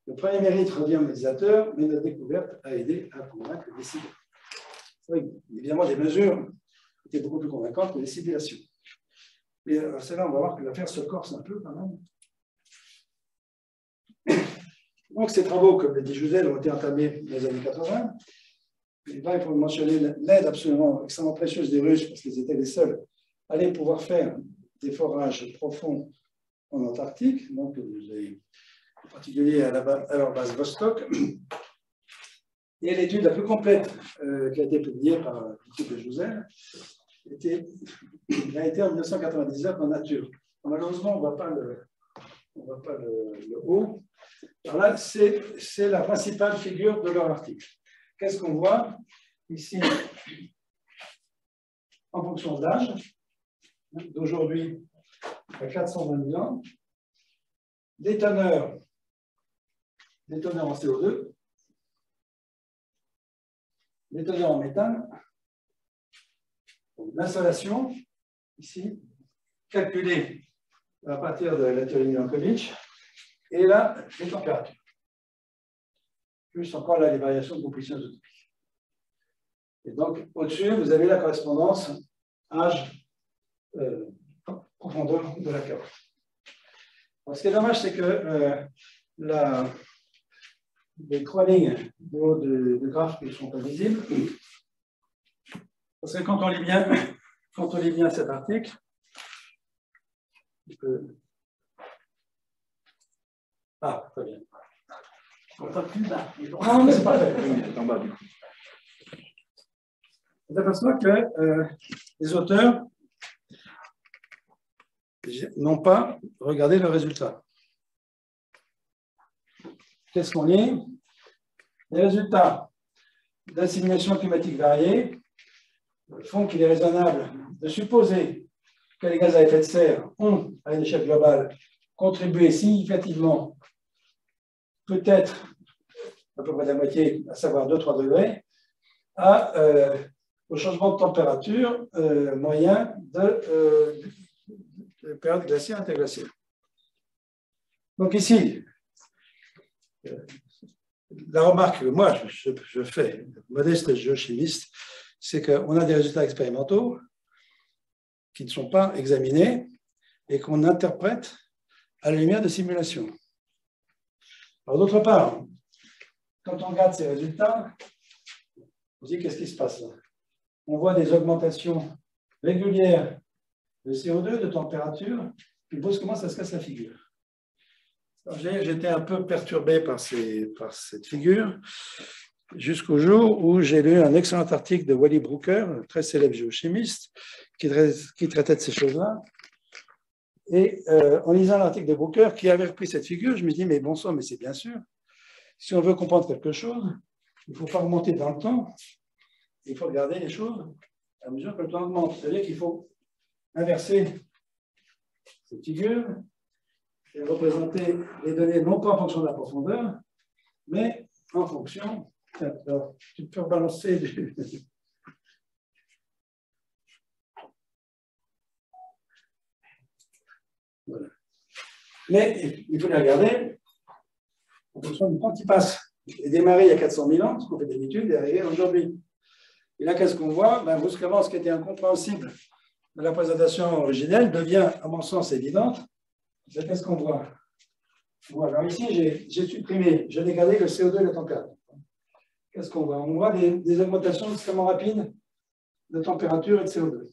Le premier mérite revient aux modélisateurs, mais notre découverte a aidé à convaincre les décideurs. Évidemment, des mesures étaient beaucoup plus convaincantes que les simulations. Mais c'est là, on va voir que l'affaire se corse un peu quand même. Donc, ces travaux, comme l'a dit Josel, ont été entamés dans les années 80. Et là, il faut mentionner l'aide absolument extrêmement précieuse des Russes, parce qu'ils étaient les seuls à aller pouvoir faire des forages profonds en Antarctique, donc en particulier à leur base Vostok. Et l'étude la plus complète qui a été publiée par l'équipe de Josel a été en 1999 en Nature. Malheureusement, on ne voit pas le haut. Alors là, c'est la principale figure de leur article. Qu'est-ce qu'on voit ici en fonction de l'âge, d'aujourd'hui à 420 000 ans, des teneurs en CO2, des teneurs en méthane, l'insolation, ici, calculée à partir de la théorie de Milankovitch, et là, les températures. Plus encore là, les variations de composition isotopique. Et donc, au-dessus, vous avez la correspondance âge, profondeur de la carotte. Alors, ce qui est dommage, c'est que les trois lignes de haut de graphe ne sont pas visibles. Parce que quand on lit bien cet article, ah, très bien. On va plus bas. Non, mais c'est pas vrai. En bas, du coup. On s'aperçoit que les auteurs n'ont pas regardé le résultat. Qu'est-ce qu'on lit? Les résultats d'assimilation climatique variée font qu'il est raisonnable de supposer que les gaz à effet de serre ont, à une échelle globale, contribué significativement, peut-être à peu près la moitié, à savoir 2-3 degrés, au changement de température moyen de période glaciaire interglaciaire. Donc ici, la remarque que moi je fais, modeste géochimiste, c'est qu'on a des résultats expérimentaux qui ne sont pas examinés et qu'on interprète à la lumière de simulations. Alors d'autre part, quand on regarde ces résultats, on se dit qu'est-ce qui se passe là? On voit des augmentations régulières de CO2, de température, puis comment ça se casse la figure. J'étais un peu perturbé par cette figure. jusqu'au jour où j'ai lu un excellent article de Wally Brooker, un très célèbre géochimiste, qui traitait de ces choses-là. Et en lisant l'article de Brooker, qui avait repris cette figure, je me dis, mais bon sang, mais c'est bien sûr. Si on veut comprendre quelque chose, il ne faut pas remonter dans le temps, il faut regarder les choses à mesure que le temps augmente. C'est-à-dire qu'il faut inverser cette figure et représenter les données non pas en fonction de la profondeur, mais en fonction. Alors, tu peux rebalancer du. Voilà. Mais il faut les regarder en fonction du temps qui passe. Et démarrer il y a 400 000 ans, ce qu'on fait d'habitude, et arriver aujourd'hui. Et là, qu'est-ce qu'on voit? Brusquement, ce qui était incompréhensible de la présentation originelle devient, à mon sens, évidente. Qu'est-ce qu'on voit? Alors ici, j'ai supprimé, j'ai dégradé le CO2 et la température. Qu'est-ce qu'on voit? On voit des augmentations extrêmement rapides de température et de CO2.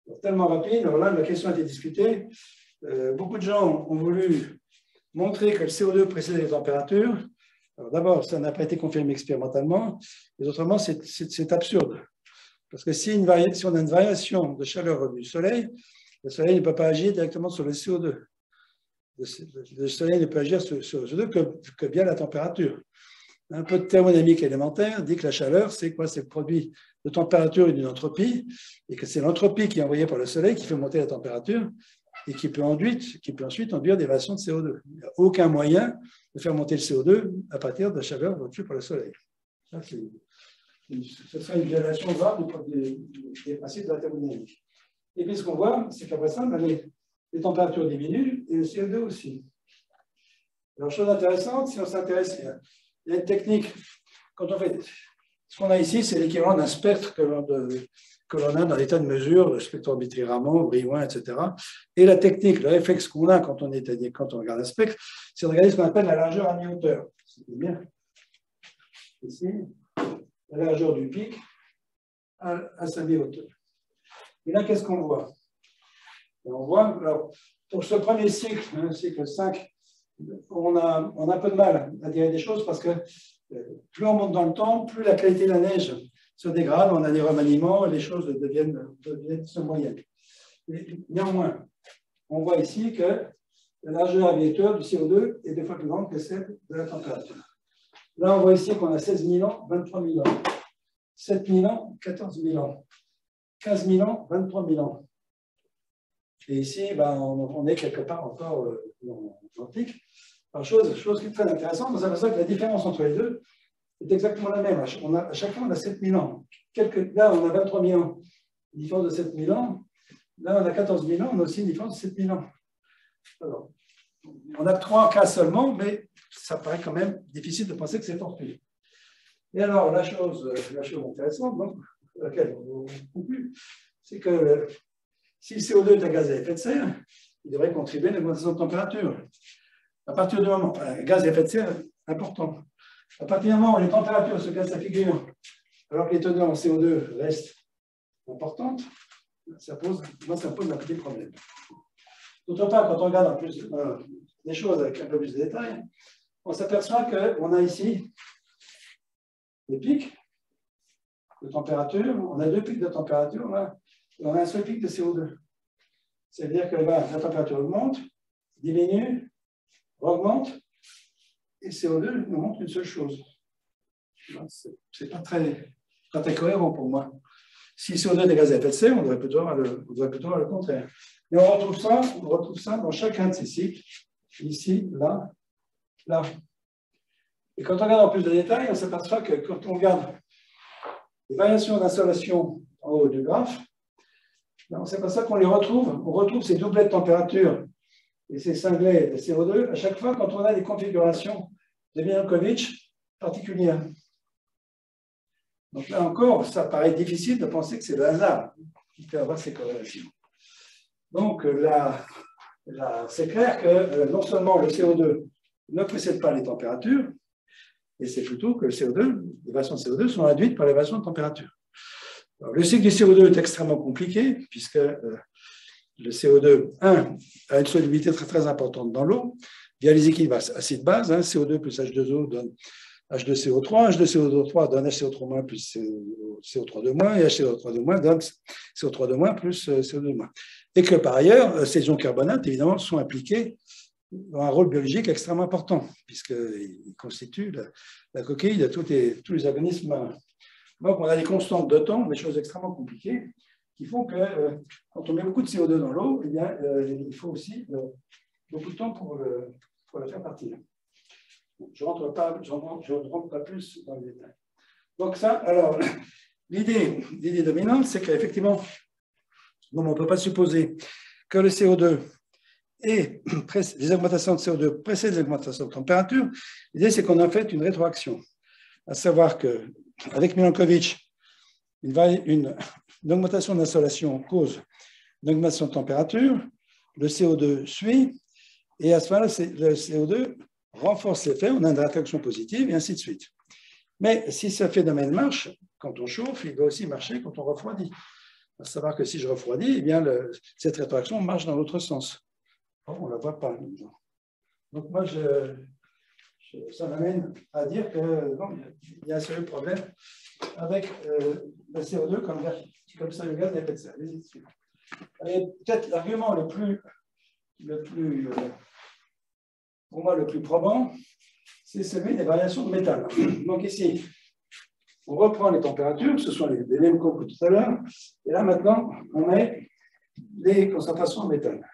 Alors, tellement rapide, alors là, la question a été discutée. Beaucoup de gens ont voulu montrer que le CO2 précédait les températures. Alors d'abord, ça n'a pas été confirmé expérimentalement, et autrement, c'est absurde. Parce que si on a une variation de chaleur du Soleil, le Soleil ne peut pas agir directement sur le CO2. Le Soleil ne peut agir sur le CO2 que via la température. Un peu de thermodynamique élémentaire dit que la chaleur, c'est quoi? C'est le produit de température et d'une entropie, et que c'est l'entropie qui est envoyée par le Soleil qui fait monter la température et qui peut ensuite induire des variations de CO2. Il n'y a aucun moyen de faire monter le CO2 à partir de la chaleur reçue par le Soleil. Ça, ce serait une violation grave des principes de la thermodynamique. Et puis ce qu'on voit, c'est qu'après ça, les températures diminuent et le CO2 aussi. Alors, chose intéressante, si on s'intéresse, il y a une technique. Quand on fait, ce qu'on a ici, c'est l'équivalent d'un spectre que l'on a dans l'état de mesure, le spectrométrie Raman, Brillouin, etc. Et la technique, le réflexe qu'on a quand on regarde un spectre, c'est de regarder ce qu'on appelle la largeur à mi-hauteur. C'est bien ici, la largeur du pic à sa mi-hauteur. Et là, qu'est-ce qu'on voit? Et on voit, alors, pour ce premier cycle, cycle 5, on a un peu de mal à dire des choses parce que plus on monte dans le temps, plus la qualité de la neige se dégrade, on a des remaniements, les choses deviennent moyennes. Néanmoins, on voit ici que la largeur à mi-hauteur du CO2 est 2 fois plus grande que celle de la température. Là, on voit ici qu'on a 16 000 ans, 23 000 ans, 7 000 ans, 14 000 ans, 15 000 ans, 23 000 ans. Et ici, on est quelque part encore dans l'antique. Alors, chose qui est très intéressante, on s'aperçoit que la différence entre les deux est exactement la même. À chaque fois, on a 7 000 ans. Là, on a 23 000 ans, une différence de 7 000 ans. Là, on a 14 000 ans, on a aussi une différence de 7 000 ans. Alors, on a 3 cas seulement, mais ça paraît quand même difficile de penser que c'est fortuit. Et alors, la chose intéressante, donc, laquelle on conclut, c'est que si le CO2 est un gaz à effet de serre, il devrait contribuer à l'augmentation de température. À partir du moment, un gaz à effet de serre important. À partir du moment où les températures se cassent la figure, alors que les teneurs en CO2 restent importantes, ça pose un petit problème. D'autre part, quand on regarde en plus des choses avec un peu plus de détails, on s'aperçoit qu'on a ici des pics de température, on a 2 pics de température, là, et on a un seul pic de CO2. C'est-à-dire que là, la température augmente, diminue, augmente, et CO2 nous montre une seule chose. Ce n'est pas très cohérent pour moi. Si CO2 est des gaz à effet de serre, on devrait plutôt avoir le contraire. Et on retrouve ça dans chacun de ces cycles, ici, là, là. Et quand on regarde en plus de détails, on s'aperçoit que quand on regarde les variations d'insolation en haut du graphe, on s'aperçoit qu'on retrouve ces doublets de température et ces cinglets de CO2 à chaque fois quand on a des configurations de Milankovitch particulières. Donc là encore, ça paraît difficile de penser que c'est le hasard qui fait avoir ces corrélations. Donc là, c'est clair que non seulement le CO2 ne précède pas les températures, et c'est plutôt que le CO2, les variations de CO2 sont induites par les variations de température. Alors, le cycle du CO2 est extrêmement compliqué, puisque le CO2, a une solubilité très, très importante dans l'eau, via les équilibres acide-base, CO2 plus H2O donne H2CO3. H2CO3 donne HCO3- plus CO3- et HCO3- donne CO3- plus CO2-. Et que par ailleurs, ces ions carbonates, évidemment, sont impliqués dans un rôle biologique extrêmement important, puisqu'ils constituent la coquille de tous les organismes. Donc, on a des constantes de temps, des choses extrêmement compliquées, qui font que quand on met beaucoup de CO2 dans l'eau, eh bien, il faut aussi beaucoup de temps pour le faire partir. Je ne rentre pas plus dans les détails. Donc ça, alors, l'idée dominante, c'est qu'effectivement, on ne peut pas supposer que le CO2 et les augmentations de CO2 précèdent les augmentations de température. L'idée, c'est qu'on a fait une rétroaction. À savoir qu'avec Milankovitch, une augmentation d'insolation cause une augmentation de température, le CO2 suit, et à ce moment-là, le CO2 renforce l'effet, on a une réaction positive, et ainsi de suite. Mais si ce phénomène marche, quand on chauffe, il doit aussi marcher quand on refroidit. À savoir que si je refroidis, eh bien cette rétroaction marche dans l'autre sens. Or, on ne la voit pas. Donc moi, ça m'amène à dire qu'il y a un sérieux problème avec le CO2 comme ça, le gaz à effet de serre. Et peut-être l'argument pour moi, le plus probant, c'est celui des variations de méthane. Donc ici, on reprend les températures, ce sont les mêmes courbes que tout à l'heure, et là maintenant, on met les concentrations en méthane.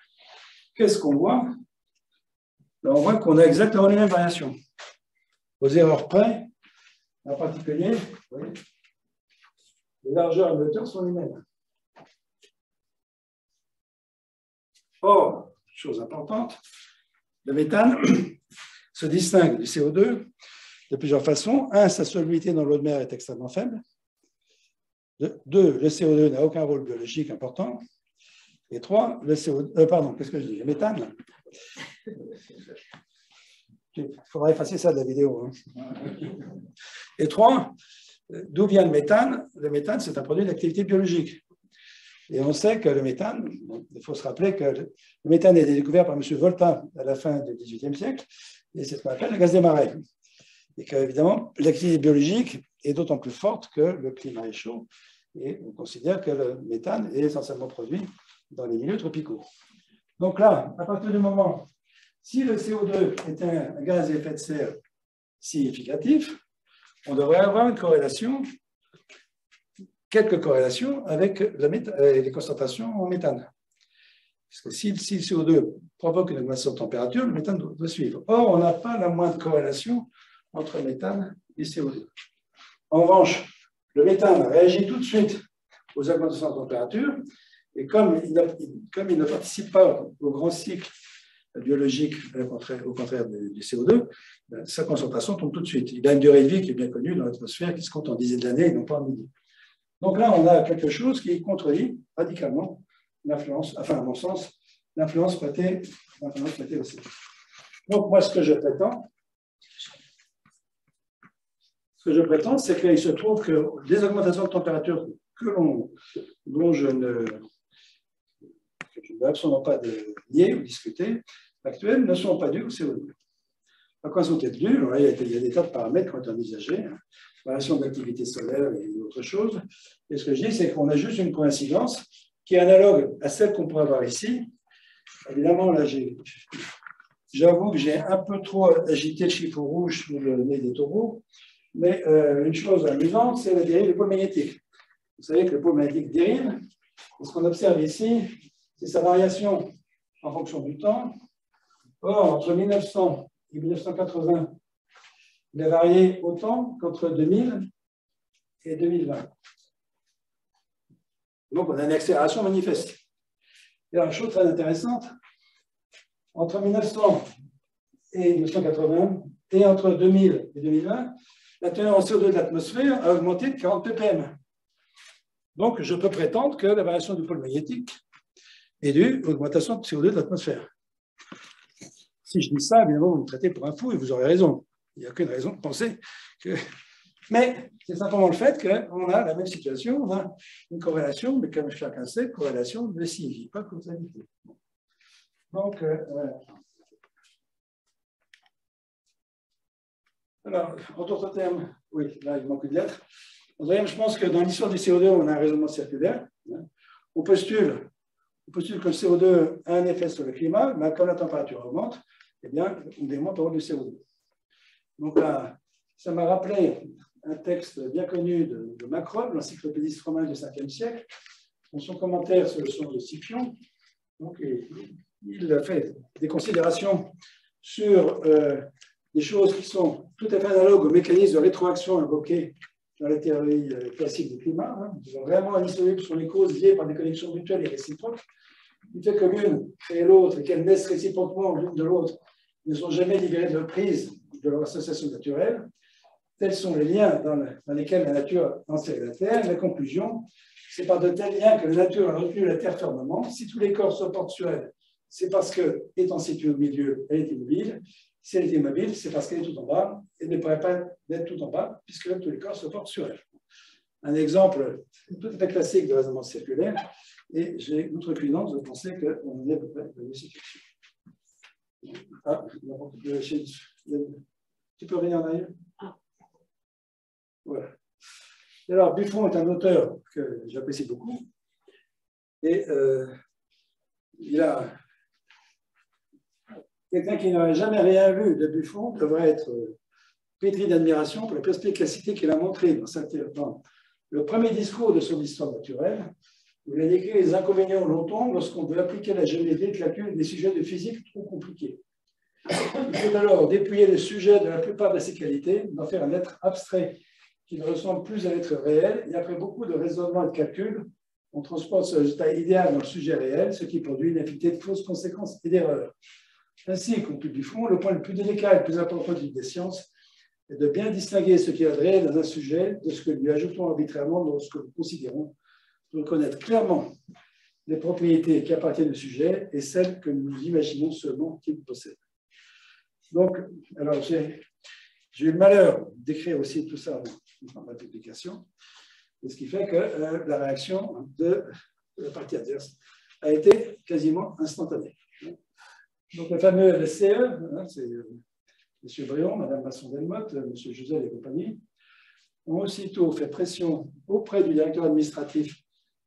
Qu'est-ce qu'on voit? Ben, on voit qu'on a exactement les mêmes variations. Aux erreurs près, en particulier, vous voyez, les largeurs et les hauteurs sont les mêmes. Or, chose importante, le méthane se distingue du CO2 de plusieurs façons. Un, sa solubilité dans l'eau de mer est extrêmement faible. Deux, le CO2 n'a aucun rôle biologique important. Et trois, qu'est-ce que je dis? Le méthane. Il faudra effacer ça de la vidéo. Hein. Et trois, d'où vient le méthane? Le méthane, c'est un produit d'activité biologique. Et on sait que le méthane, il faut se rappeler que le méthane a été découvert par M. Volta à la fin du XVIIIe siècle, et c'est ce qu'on appelle le gaz des marais. Et qu'évidemment, l'activité biologique est d'autant plus forte que le climat est chaud, et on considère que le méthane est essentiellement produit dans les milieux tropicaux. Donc là, à partir du moment, si le CO2 est un gaz à effet de serre significatif, on devrait avoir une corrélation, quelques corrélations avec les concentrations en méthane. Parce que si le CO2 provoque une augmentation de température, le méthane doit suivre. Or, on n'a pas la moindre corrélation entre le méthane et le CO2. En revanche, le méthane réagit tout de suite aux augmentations de température, et comme il ne participe pas au grand cycle biologique, au contraire du CO2, sa concentration tombe tout de suite. Il a une durée de vie qui est bien connue dans l'atmosphère, qui se compte en dizaines d'années et non pas en milliers. Donc là, on a quelque chose qui contredit radicalement l'influence, enfin, à mon sens, l'influence prêtée au CO2. Donc, moi, ce que je prétends, c'est qu'il se trouve que les augmentations de température dont je ne veux absolument pas nier ou discuter, actuelles, ne sont pas dues au CO2. À quoi sont-elles dues? Il y a des tas de paramètres qui ont été envisagés, variation de l'activité solaire et autre chose. Et ce que je dis, c'est qu'on a juste une coïncidence qui est analogue à celle qu'on pourrait avoir ici. Évidemment, là, j'avoue que j'ai un peu trop agité le chiffre rouge sur le nez des taureaux, mais une chose amusante, c'est la dérive du pôle magnétique. Vous savez que le pôle magnétique dérive, et ce qu'on observe ici, c'est sa variation en fonction du temps. Or, entre 1900 et 1980, il a varié autant qu'entre 2000 et 2020. Donc, on a une accélération manifeste. Et alors, une chose très intéressante, entre 1900 et 1980, et entre 2000 et 2020, la teneur en CO2 de l'atmosphère a augmenté de 40 ppm. Donc, je peux prétendre que la variation du pôle magnétique est due à l'augmentation de CO2 de l'atmosphère. Si je dis ça, évidemment, vous me traitez pour un fou et vous aurez raison. Il n'y a aucune raison de penser que... Mais c'est simplement le fait qu'on a la même situation, on a une corrélation, mais comme chacun sait, corrélation ne signifie pas causalité. Donc, Alors, en d'autres termes, oui, là, il manque une lettre. En d'autres termes, je pense que dans l'histoire du CO2, on a un raisonnement circulaire. On postule que le CO2 a un effet sur le climat, mais quand la température augmente, eh bien, on démonte le rôle du CO2. Donc là, ça m'a rappelé un texte bien connu de Macron, l'encyclopédiste romain du 5e siècle, dans son commentaire sur le son de Scipion. Donc, il a fait des considérations sur des choses qui sont tout à fait analogues au mécanisme de rétroaction invoqué dans la théorie classique du climat. Ils ont vraiment insolubles sur les causes liées par des connexions mutuelles et réciproques. Il fait que l'une crée l'autre et qu'elles naissent réciproquement l'une de l'autre ne sont jamais libérées de prise de leur association naturelle. Tels sont les liens dans lesquels la nature enserre la Terre. La conclusion, c'est par de tels liens que la nature a retenu la Terre fermement. Si tous les corps sont portuels, c'est parce que, étant située au milieu, elle est immobile. Si elle est immobile, c'est parce qu'elle est tout en bas. Elle ne pourrait pas être tout en bas, puisque tous les corps se portent sur elle. Un exemple tout à fait classique de raisonnement circulaire, et j'ai l'outre cuidance de penser qu'on est à peu près dans une situation. Ah, tu peux revenir en arrière? Voilà. Alors, Buffon est un auteur que j'apprécie beaucoup, et il a quelqu'un qui n'aurait jamais rien lu de Buffon devrait être pétri d'admiration pour la perspicacité qu'il a montrée dans le premier discours de son histoire naturelle, où il a décrit les inconvénients longtemps lorsqu'on veut appliquer la géométrie de calcul des sujets de physique trop compliqués. Il faut alors dépouiller le sujet de la plupart de ses qualités, d'en faire un être abstrait qui ne ressemble plus à l'être réel, et après beaucoup de raisonnements et de calculs, on transporte ce résultat idéal dans le sujet réel, ce qui produit une infinité de fausses conséquences et d'erreurs. Ainsi, conclut Buffon, le point le plus délicat et le plus important des sciences est de bien distinguer ce qui est réel dans un sujet de ce que lui ajoutons arbitrairement dans ce que nous considérons, pour connaître clairement les propriétés qui appartiennent au sujet et celles que nous imaginons seulement qu'il possède. Donc, alors j'ai eu le malheur d'écrire aussi tout ça dans ma publication, ce qui fait que la réaction de la partie adverse a été quasiment instantanée. Donc, le fameux LCE, c'est M. Brion, Mme Masson-Delmotte, M. Jusel et compagnie, ont aussitôt fait pression auprès du directeur administratif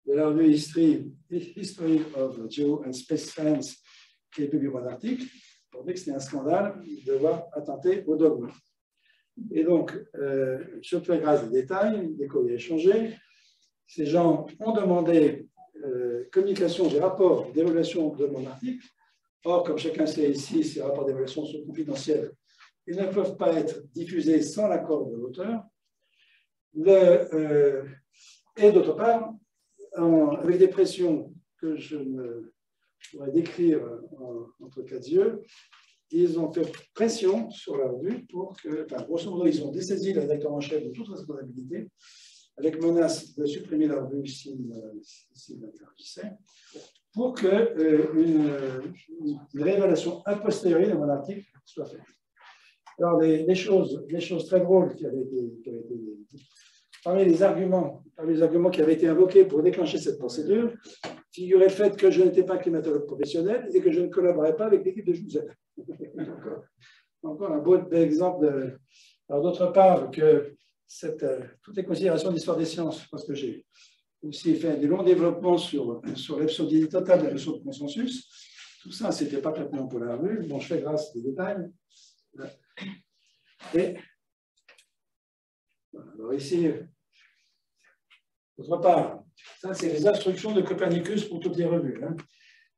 de la revue History of Geo and Space Science, qui a publié un article, pour dire que c'était un scandale de devoir attenter au dogme. Et donc, je fais grâce des détails, des courriers échangés. Ces gens ont demandé communication des rapports d'évaluation de mon article. Or, comme chacun sait ici, ces rapports d'évaluation sont confidentiels. Ils ne peuvent pas être diffusés sans l'accord de l'auteur. Et d'autre part, avec des pressions que je ne pourrais décrire entre quatre yeux, ils ont fait pression sur la revue pour que, enfin, grosso modo, ils ont dessaisi le rédacteur en chef de toute responsabilité, avec menace de supprimer la revue s'il l'interdisait, pour qu'une révélation a posteriori de mon article soit faite. Alors, des choses très drôles qui avaient été parmi les arguments qui avaient été invoqués pour déclencher cette procédure, figurait le fait que je n'étais pas climatologue professionnel et que je ne collaborais pas avec l'équipe de Jouzel. Encore un beau exemple. Alors, d'autre part, que toutes les considérations d'histoire des sciences, parce que j'ai aussi fait des longs développements sur l'absurdité totale de la notion de consensus. Tout ça, ce n'était pas pertinent pour la revue. Bon, je fais grâce des détails. Et alors ici, d'autre part, ça, c'est les instructions de Copernicus pour toutes les revues.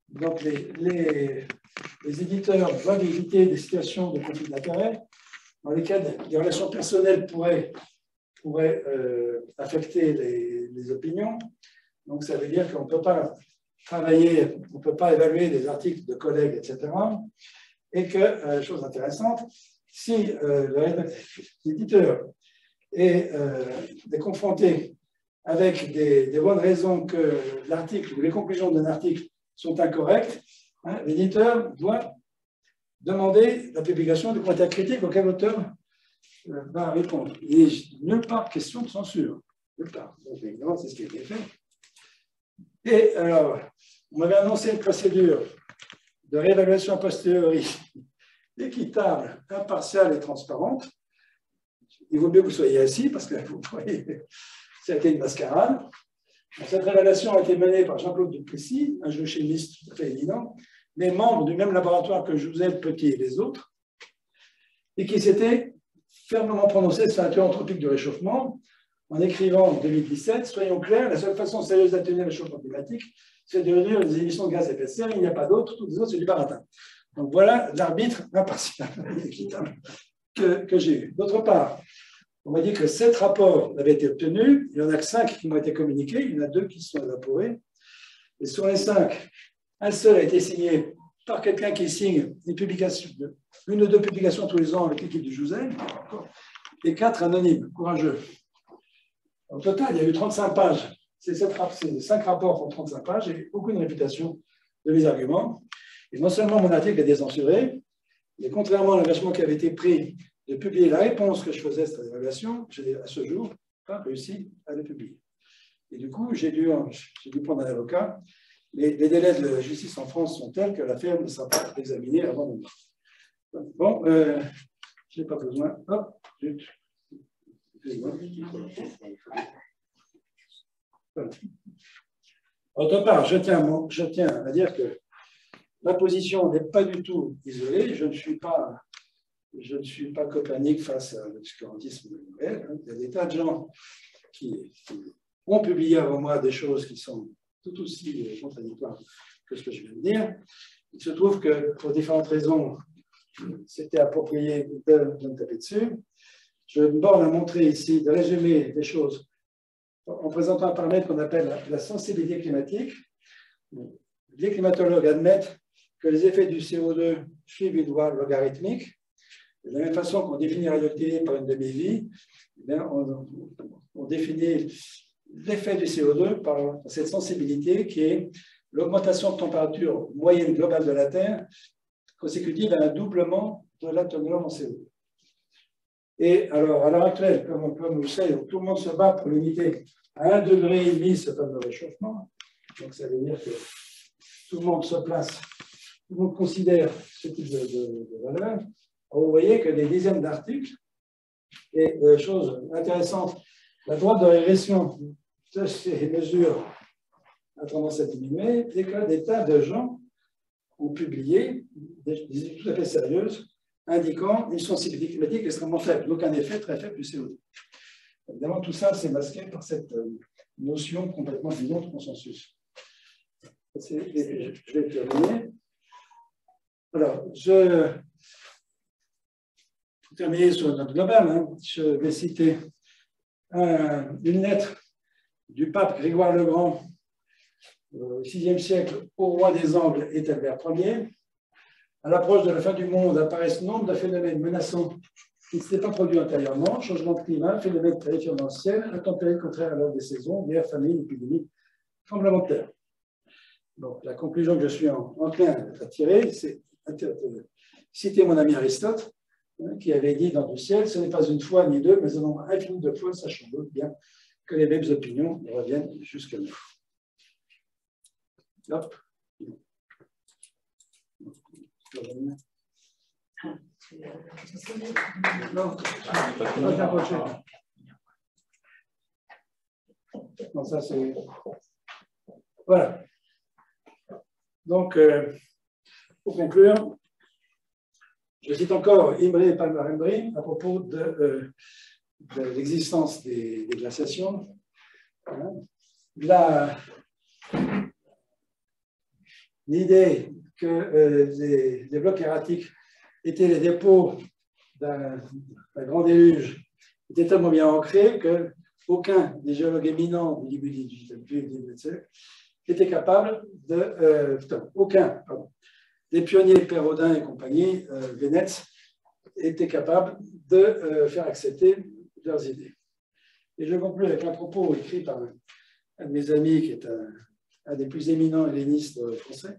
Donc, les éditeurs doivent éviter des situations de conflit d'intérêts dans lesquelles des relations personnelles pourraient affecter les opinions. Donc, ça veut dire qu'on ne peut pas travailler, on ne peut pas évaluer des articles de collègues, etc. Et que, chose intéressante, si l'éditeur est confronté avec des bonnes raisons que l'article ou les conclusions d'un article sont incorrectes, l'éditeur doit demander la publication du commentaire critique auquel l'auteur va répondre. Il n'est nulle part question de censure. Nulle part. Donc, évidemment, c'est ce qui a été fait. Et alors, on m'avait annoncé une procédure de réévaluation a posteriori équitable, impartiale et transparente. il vaut mieux que vous soyez assis, parce que vous voyez, ça a été une mascarade. Cette révélation a été menée par Jean-Claude Duplessis, un géochimiste tout à fait éminent, mais membre du même laboratoire que Jouzel, Petit et les autres, et qui s'était fermement prononcé sur la théorie anthropique du réchauffement, en écrivant en 2017, soyons clairs, la seule façon sérieuse d'atténuer le réchauffement climatique, c'est de réduire les émissions de gaz à effet de serre, il n'y a pas d'autre, toutes les autres, c'est du baratin. Donc voilà l'arbitre impartial et équitable que j'ai eu. D'autre part, on m'a dit que 7 rapports avaient été obtenus, il n'y en a que 5 qui m'ont été communiqués, il y en a 2 qui se sont évaporés, et sur les 5, un seul a été signé par quelqu'un qui signe une ou 2 publications tous les ans avec l'équipe du Jouzel, et 4 anonymes, courageux. Au total, il y a eu 35 pages. Ces 5 rapports font 35 pages et aucune réfutation de mes arguments. Et non seulement mon article est décensuré, mais contrairement à l'engagement qui avait été pris de publier la réponse que je faisais à cette évaluation, je n'ai à ce jour pas réussi à le publier. Et du coup, j'ai dû prendre un avocat. Les délais de justice en France sont tels que l'affaire ne sera pas examinée avant demain. Bon, je n'ai pas besoin. Hop, zut. D'autre part, je tiens à dire que ma position n'est pas du tout isolée. Je ne suis pas Copernic face à l'obscurantisme réel. Il y a des tas de gens qui ont publié avant moi des choses qui sont tout aussi contradictoires que ce que je viens de dire. Il se trouve que, pour différentes raisons, c'était approprié de me taper dessus. Je me borne à montrer ici, de résumer les choses en présentant un paramètre qu'on appelle la sensibilité climatique. Les climatologues admettent que les effets du CO2 suivent une voie logarithmique. De la même façon qu'on définit la radioactivité par une demi-vie, on définit l'effet du CO2 par cette sensibilité qui est l'augmentation de température moyenne globale de la Terre consécutive à un doublement de la teneur en CO2. Et alors, à l'heure actuelle, comme vous le savez, tout le monde se bat pour limiter à 1,5 degré ce fameux réchauffement. Donc, ça veut dire que tout le monde se place, tout le monde considère ce type de valeur. Vous voyez que des dizaines d'articles, et chose intéressante, la droite de régression de ces mesures a tendance à diminuer, et que des tas de gens ont publié des études tout à fait sérieuses indiquant une sensibilité climatique extrêmement faible, donc un effet très faible du CO2. Évidemment, tout ça, c'est masqué par cette notion complètement bidon de consensus. Je vais terminer. Alors, pour terminer sur une note globale, je vais citer une lettre du pape Grégoire le Grand au VIe siècle au roi des Angles, Ethelbert Ier. À l'approche de la fin du monde apparaissent nombre de phénomènes menaçants qui ne s'étaient pas produits antérieurement: changement de climat, phénomènes terrifiants dans le ciel, intempéries contraires à l'ordre des saisons, guerre, famine, épidémie, tremblement de terre. Donc, la conclusion que je suis enclin à tirer, c'est citer mon ami Aristote, qui avait dit dans le ciel, ce n'est pas une fois ni deux, mais un nombre infini de fois, sachant bien que les mêmes opinions reviennent jusqu'à nous. Hop. Non, ça c'est... Voilà. Donc, pour conclure, je cite encore Imre et Palmer-Embry à propos de l'existence des glaciations. L'idée que les blocs erratiques étaient les dépôts d'un grand déluge était tellement bien ancré qu'aucun des géologues éminents du début du XIXe siècle était capable aucun des pionniers Perrodin et compagnie, Vénète, étaient capables de faire accepter leurs idées. Et je conclue avec un propos écrit par un de mes amis qui est un des plus éminents hellénistes français,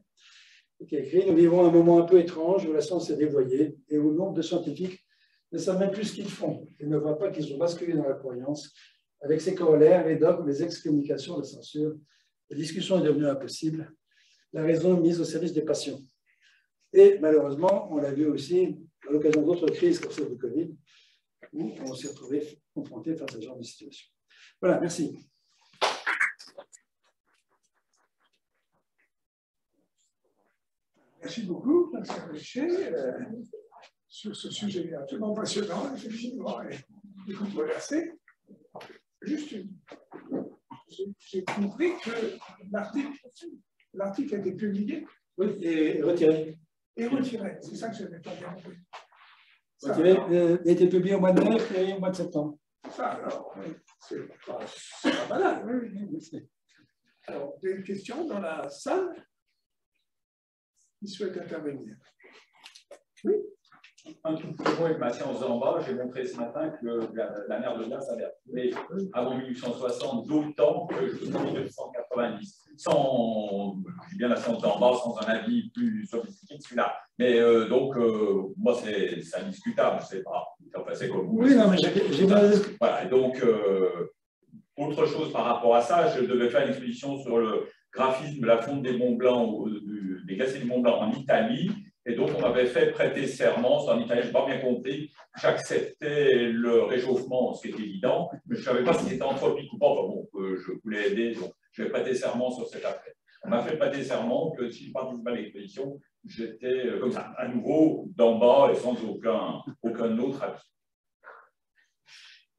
qui a écrit « Nous vivons un moment un peu étrange où la science est dévoyée et où nombre de scientifiques ne savent même plus ce qu'ils font et ne voient pas qu'ils ont basculé dans la croyance avec ses corollaires, les dogmes, les excommunications, la censure. La discussion est devenue impossible, la raison mise au service des passions. » Et malheureusement, on l'a vu aussi à l'occasion d'autres crises comme celle du Covid, où on s'est retrouvé confronté face à ce genre de situation. Voilà, merci. Merci beaucoup, Pascal Richer, sur ce sujet absolument passionnant, effectivement, et controversé. Juste j'ai compris que l'article a été publié. Oui, et retiré. Et retiré, c'est ça que je n'avais pas bien compris. Retiré, il a été publié au mois de mai et au mois de septembre. Ça, alors, c'est pas malade. Oui. Alors, des questions dans la salle qui souhaitent intervenir? Oui. Un tout petit mot avec ma séance d'en bas, j'ai montré ce matin que la mer de glace avait retrouvé avant 1860 d'autant que jusqu'en 1990. J'ai bien la séance d'en bas sans un avis plus sophistiqué que celui-là. Mais moi, c'est indiscutable, c'est pas. Enfin, c'est comme vous. Oui, non, mais j'ai pas. Voilà, et donc, autre chose par rapport à ça, je devais faire une exposition sur le graphisme de la fonte des Monts Blancs, des glaciers du Mont Blanc en Italie. Et donc, on m'avait fait prêter serment, en italien, je n'ai pas bien compris, j'acceptais le réchauffement, ce qui est évident, mais je ne savais pas si c'était anthropique ou pas. Enfin, bon, je voulais aider, donc je vais prêter serment sur cette affaire. On m'a fait prêter serment que si je participais à l'expédition, j'étais comme ça, à nouveau, d'en bas et sans aucun autre avis.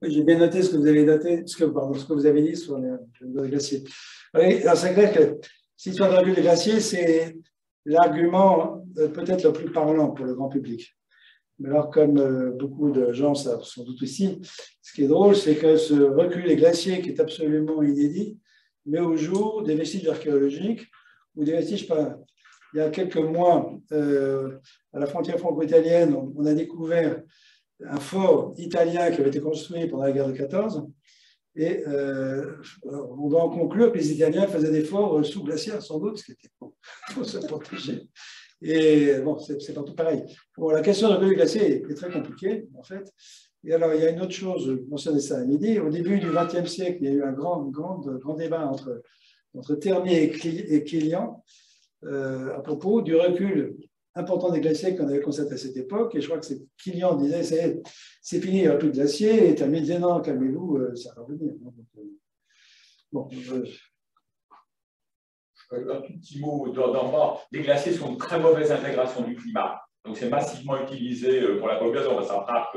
Oui, j'ai bien noté ce que vous avez noté, ce que vous avez dit sur les glaciers. Oui, c'est clair que cette histoire de recul des glaciers, c'est l'argument peut-être le plus parlant pour le grand public. Mais alors, comme beaucoup de gens savent sans doute ici, ce qui est drôle, c'est que ce recul des glaciers, qui est absolument inédit, met au jour des vestiges archéologiques ou des vestiges pas. Il y a quelques mois, à la frontière franco-italienne, on a découvert un fort italien qui avait été construit pendant la guerre de 14. Et on doit en conclure que les Italiens faisaient des forts sous-glaciaires, sans doute, ce qui était pour se protéger. Et bon, c'est partout pareil. Bon, la question de la glacier est très compliquée, en fait. Et alors, il y a une autre chose, je mentionnais ça à midi. Au début du XXe siècle, il y a eu un grand débat entre Termier et Kilian à propos du recul important des glaciers qu'on avait constaté à cette époque. Et je crois que c'est Kilian disait c'est fini, il n'y aura plus de glaciers. Et Termier disait non, calmez-vous, ça va revenir. Bon, un tout petit mot d'en bas. Les glaciers sont une très mauvaise intégration du climat. Donc, c'est massivement utilisé pour la population. Ça frappe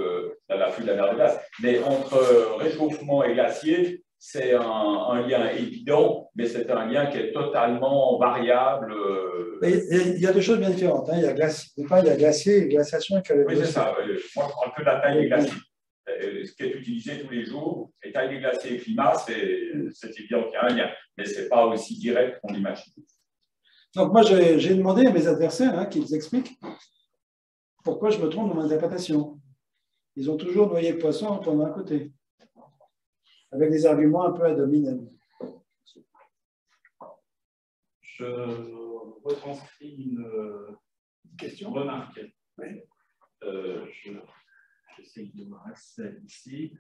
l'afflux de la mer de glace. Mais entre réchauffement et glacier, c'est un lien évident, mais c'est un lien qui est totalement variable. Il y a deux choses bien différentes. Hein. Il y a glacier et glaciation. Oui, c'est ça. Moi, je parle que de la taille des glaciers. Ce qui est utilisé tous les jours, et taille des glaciers et climat, c'est évident qu'il y a un lien, mais ce n'est pas aussi direct qu'on l'imagine. Donc moi, j'ai demandé à mes adversaires qu'ils expliquent pourquoi je me trompe dans mon interprétation. Ils ont toujours noyé le poisson en tournant à côté, avec des arguments un peu ad hominem. Je retranscris une question, remarque. Oui. J'essaie de voir accès ici.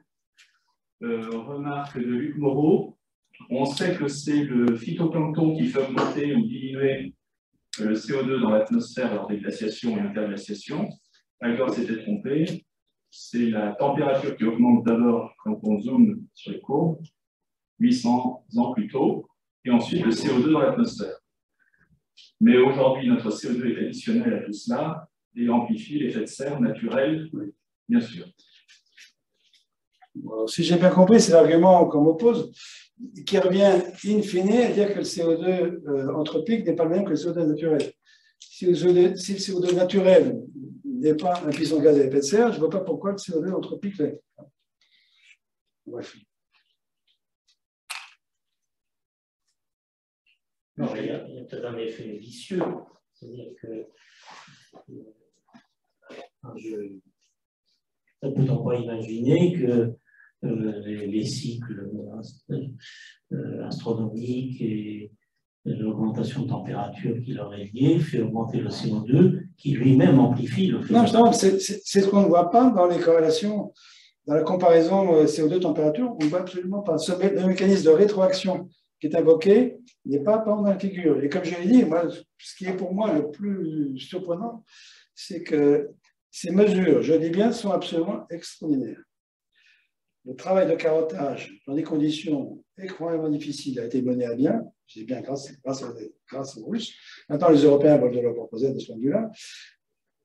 Remarque de Luc Moreau. On sait que c'est le phytoplancton qui fait augmenter ou diminuer le CO2 dans l'atmosphère lors des glaciations et interglaciations. Algor s'était trompé. C'est la température qui augmente d'abord quand on zoome sur les courbes, 800 ans plus tôt, et ensuite le CO2 dans l'atmosphère. Mais aujourd'hui, notre CO2 est additionnel à tout cela et amplifie l'effet de serre naturel, bien sûr. Bon, si j'ai bien compris, c'est l'argument qu'on m'oppose, qui revient in fine à dire que le CO2 anthropique n'est pas le même que le CO2 naturel. Si le CO2 naturel n'est pas un puissant gaz à effet de serre, je ne vois pas pourquoi le CO2 anthropique l'est. Bref. Non, il y a peut-être un effet vicieux, c'est-à-dire que ne peut-on pas imaginer que les cycles astronomiques et l'augmentation de température qui leur est liée fait augmenter le CO2, qui lui-même amplifie le phénomène. Non, justement, c'est ce qu'on ne voit pas dans les corrélations, dans la comparaison CO2-température, on ne voit absolument pas. Le mécanisme de rétroaction qui est invoqué n'est pas dans la figure. Et comme je l'ai dit, moi, ce qui est pour moi le plus surprenant, c'est que ces mesures, je dis bien, sont absolument extraordinaires. le travail de carottage dans des conditions extrêmement difficiles a été mené à bien. Je dis bien grâce aux Russes. Maintenant, les Européens veulent de leur proposer de ce point de vue-là.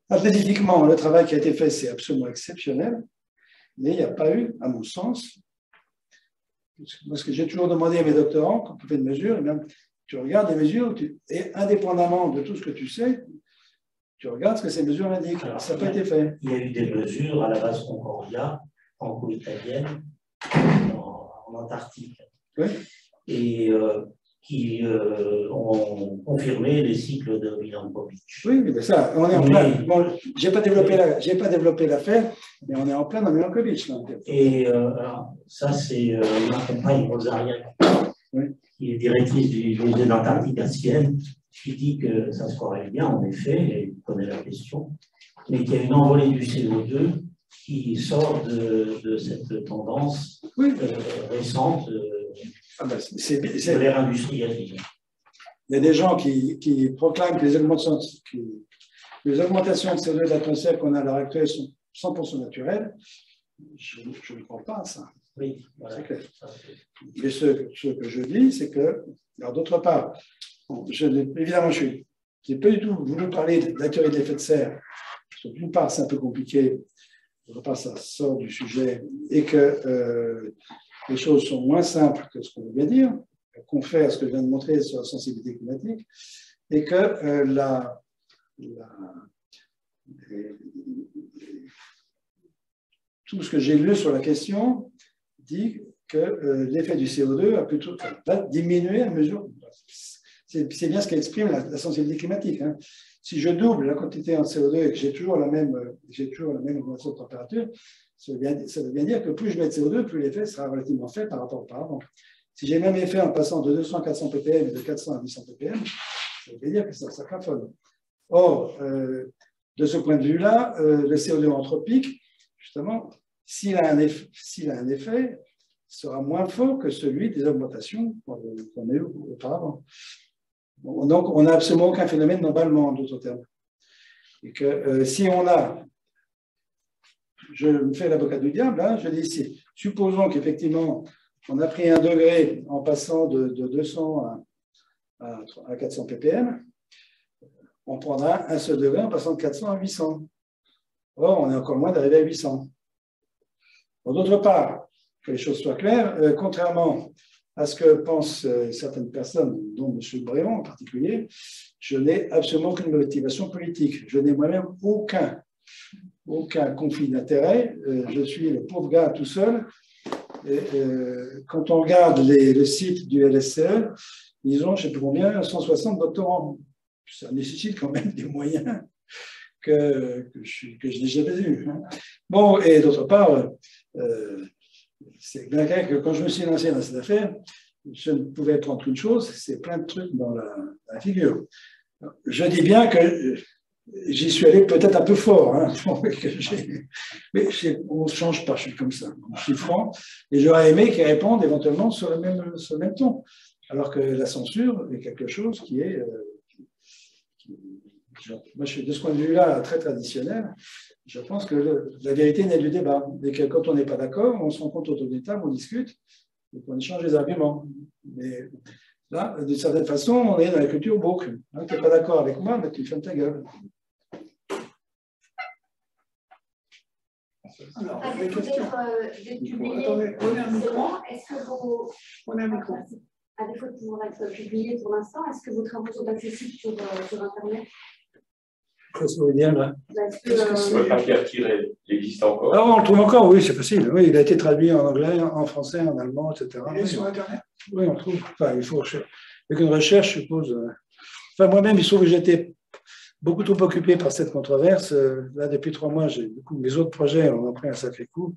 Athlétiquement, le travail qui a été fait, c'est absolument exceptionnel. Mais il n'y a pas eu, à mon sens, parce que j'ai toujours demandé à mes doctorants, quand on fait une mesure, et même, tu regardes les mesures, et indépendamment de tout ce que tu sais, tu regardes ce que ces mesures indiquent. Alors, ça n'a pas été fait. Il y a eu des mesures à la base Concordia, franco-italienne, en Antarctique, Oui. et qui ont confirmé les cycles de Milankovitch. Oui, mais ça, on est en plein. Bon, je n'ai pas développé l'affaire, mais on est en plein dans Milankovitch. Et alors, ça, c'est ma compagne Rosaria, oui, qui est directrice du musée d'Antarctique à Sienne, qui dit que ça se corrèle bien, en effet, et vous connaissez la question, mais qu'il y a une envolée du CO2 qui sort de cette tendance récente de l'ère industrielle. Il y a des gens qui proclament que les augmentations de CO2 de l'atmosphère qu'on a à l'heure actuelle sont 100% naturelles. Je ne crois pas à ça. Oui, voilà. C'est clair. Mais ce que je dis, c'est que, alors d'autre part, évidemment, je n'ai pas du tout voulu parler de la théorie de l'effet de serre. D'une part, c'est un peu compliqué. D'autre part, ça sort du sujet et que les choses sont moins simples que ce qu'on veut bien dire, confère à ce que je viens de montrer sur la sensibilité climatique, et que tout ce que j'ai lu sur la question dit que l'effet du CO2 va diminuer à mesure. C'est bien ce qu'exprime la sensibilité climatique. Hein. Si je double la quantité en CO2 et que j'ai toujours la même augmentation de température, ça veut bien dire que plus je mets de CO2, plus l'effet sera relativement faible par rapport à auparavant. Si j'ai le même effet en passant de 200 à 400 ppm et de 400 à 800 ppm, ça veut dire que ça plafonne. Or, de ce point de vue-là, le CO2 anthropique, justement, s'il a un effet, sera moins fort que celui des augmentations qu'on a eues auparavant. Donc, on n'a absolument aucun phénomène d'emballement, en d'autres termes. Et que si on a, je me fais l'avocat du diable, hein, je dis ici, supposons qu'effectivement, on a pris 1 degré en passant de 200 à 400 ppm, on prendra un seul degré en passant de 400 à 800. Or, on est encore loin d'arriver à 800. D'autre part, que les choses soient claires, contrairement à ce que pensent certaines personnes, dont M. Bréon en particulier, je n'ai absolument aucune motivation politique. Je n'ai moi-même aucun conflit d'intérêt. Je suis le pauvre gars tout seul. Et, quand on regarde le site du LSCE, ils ont, je ne sais plus combien, 160 doctorants. Ça nécessite quand même des moyens que je n'ai jamais eus. Hein. Bon, et d'autre part, c'est bien clair que quand je me suis lancé dans cette affaire, je ne pouvais prendre qu'une chose, c'est plein de trucs dans la figure. Je dis bien que j'y suis allé peut-être un peu fort, hein, mais on ne change pas, je suis comme ça. Je suis franc, et j'aurais aimé qu'ils répondent éventuellement sur le même ton. Alors que la censure est quelque chose qui est... moi, je suis de ce point de vue-là très traditionnel. Je pense que la vérité naît du débat. Et que quand on n'est pas d'accord, on se rencontre autour d'une table, on discute, et on échange les arguments. Mais là, d'une certaine façon, on est dans la culture boucle. Hein, tu n'es pas d'accord avec moi, mais tu fermes ta gueule. Alors, les questions. Attendez, prenez un micro. Prenez un micro. À défaut de pouvoir être publié pour l'instant, est-ce que vos travaux sont accessibles sur Internet? Qu'est-ce que vous voulez dire là? Le papier retiré, il existe encore. Ah, on le trouve encore, oui, c'est facile. Oui, il a été traduit en anglais, en français, en allemand, etc. Il est sur Internet? Oui, on trouve. Enfin, il faut avec une recherche, je suppose. Enfin, moi-même, il se trouve que j'étais beaucoup trop occupé par cette controverse. Là, depuis 3 mois, mes autres projets ont pris un sacré coup.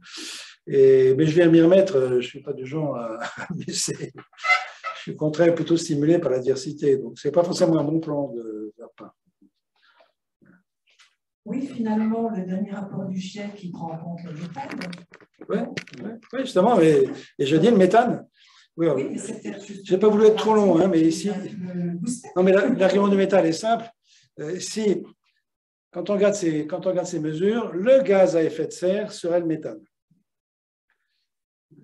Mais je viens m'y remettre. Je ne suis pas du genre à baisser. Je suis au contraire plutôt stimulé par la diversité. Donc, ce n'est pas forcément un bon plan de leur part. Oui, finalement, le dernier rapport du GIEC qui prend en compte le méthane. Oui, justement. Et je dis le méthane. Oui, mais je n'ai pas voulu être trop long, hein, mais ici. Non, mais l'argument du méthane est simple. Quand on regarde ces mesures, le gaz à effet de serre serait le méthane.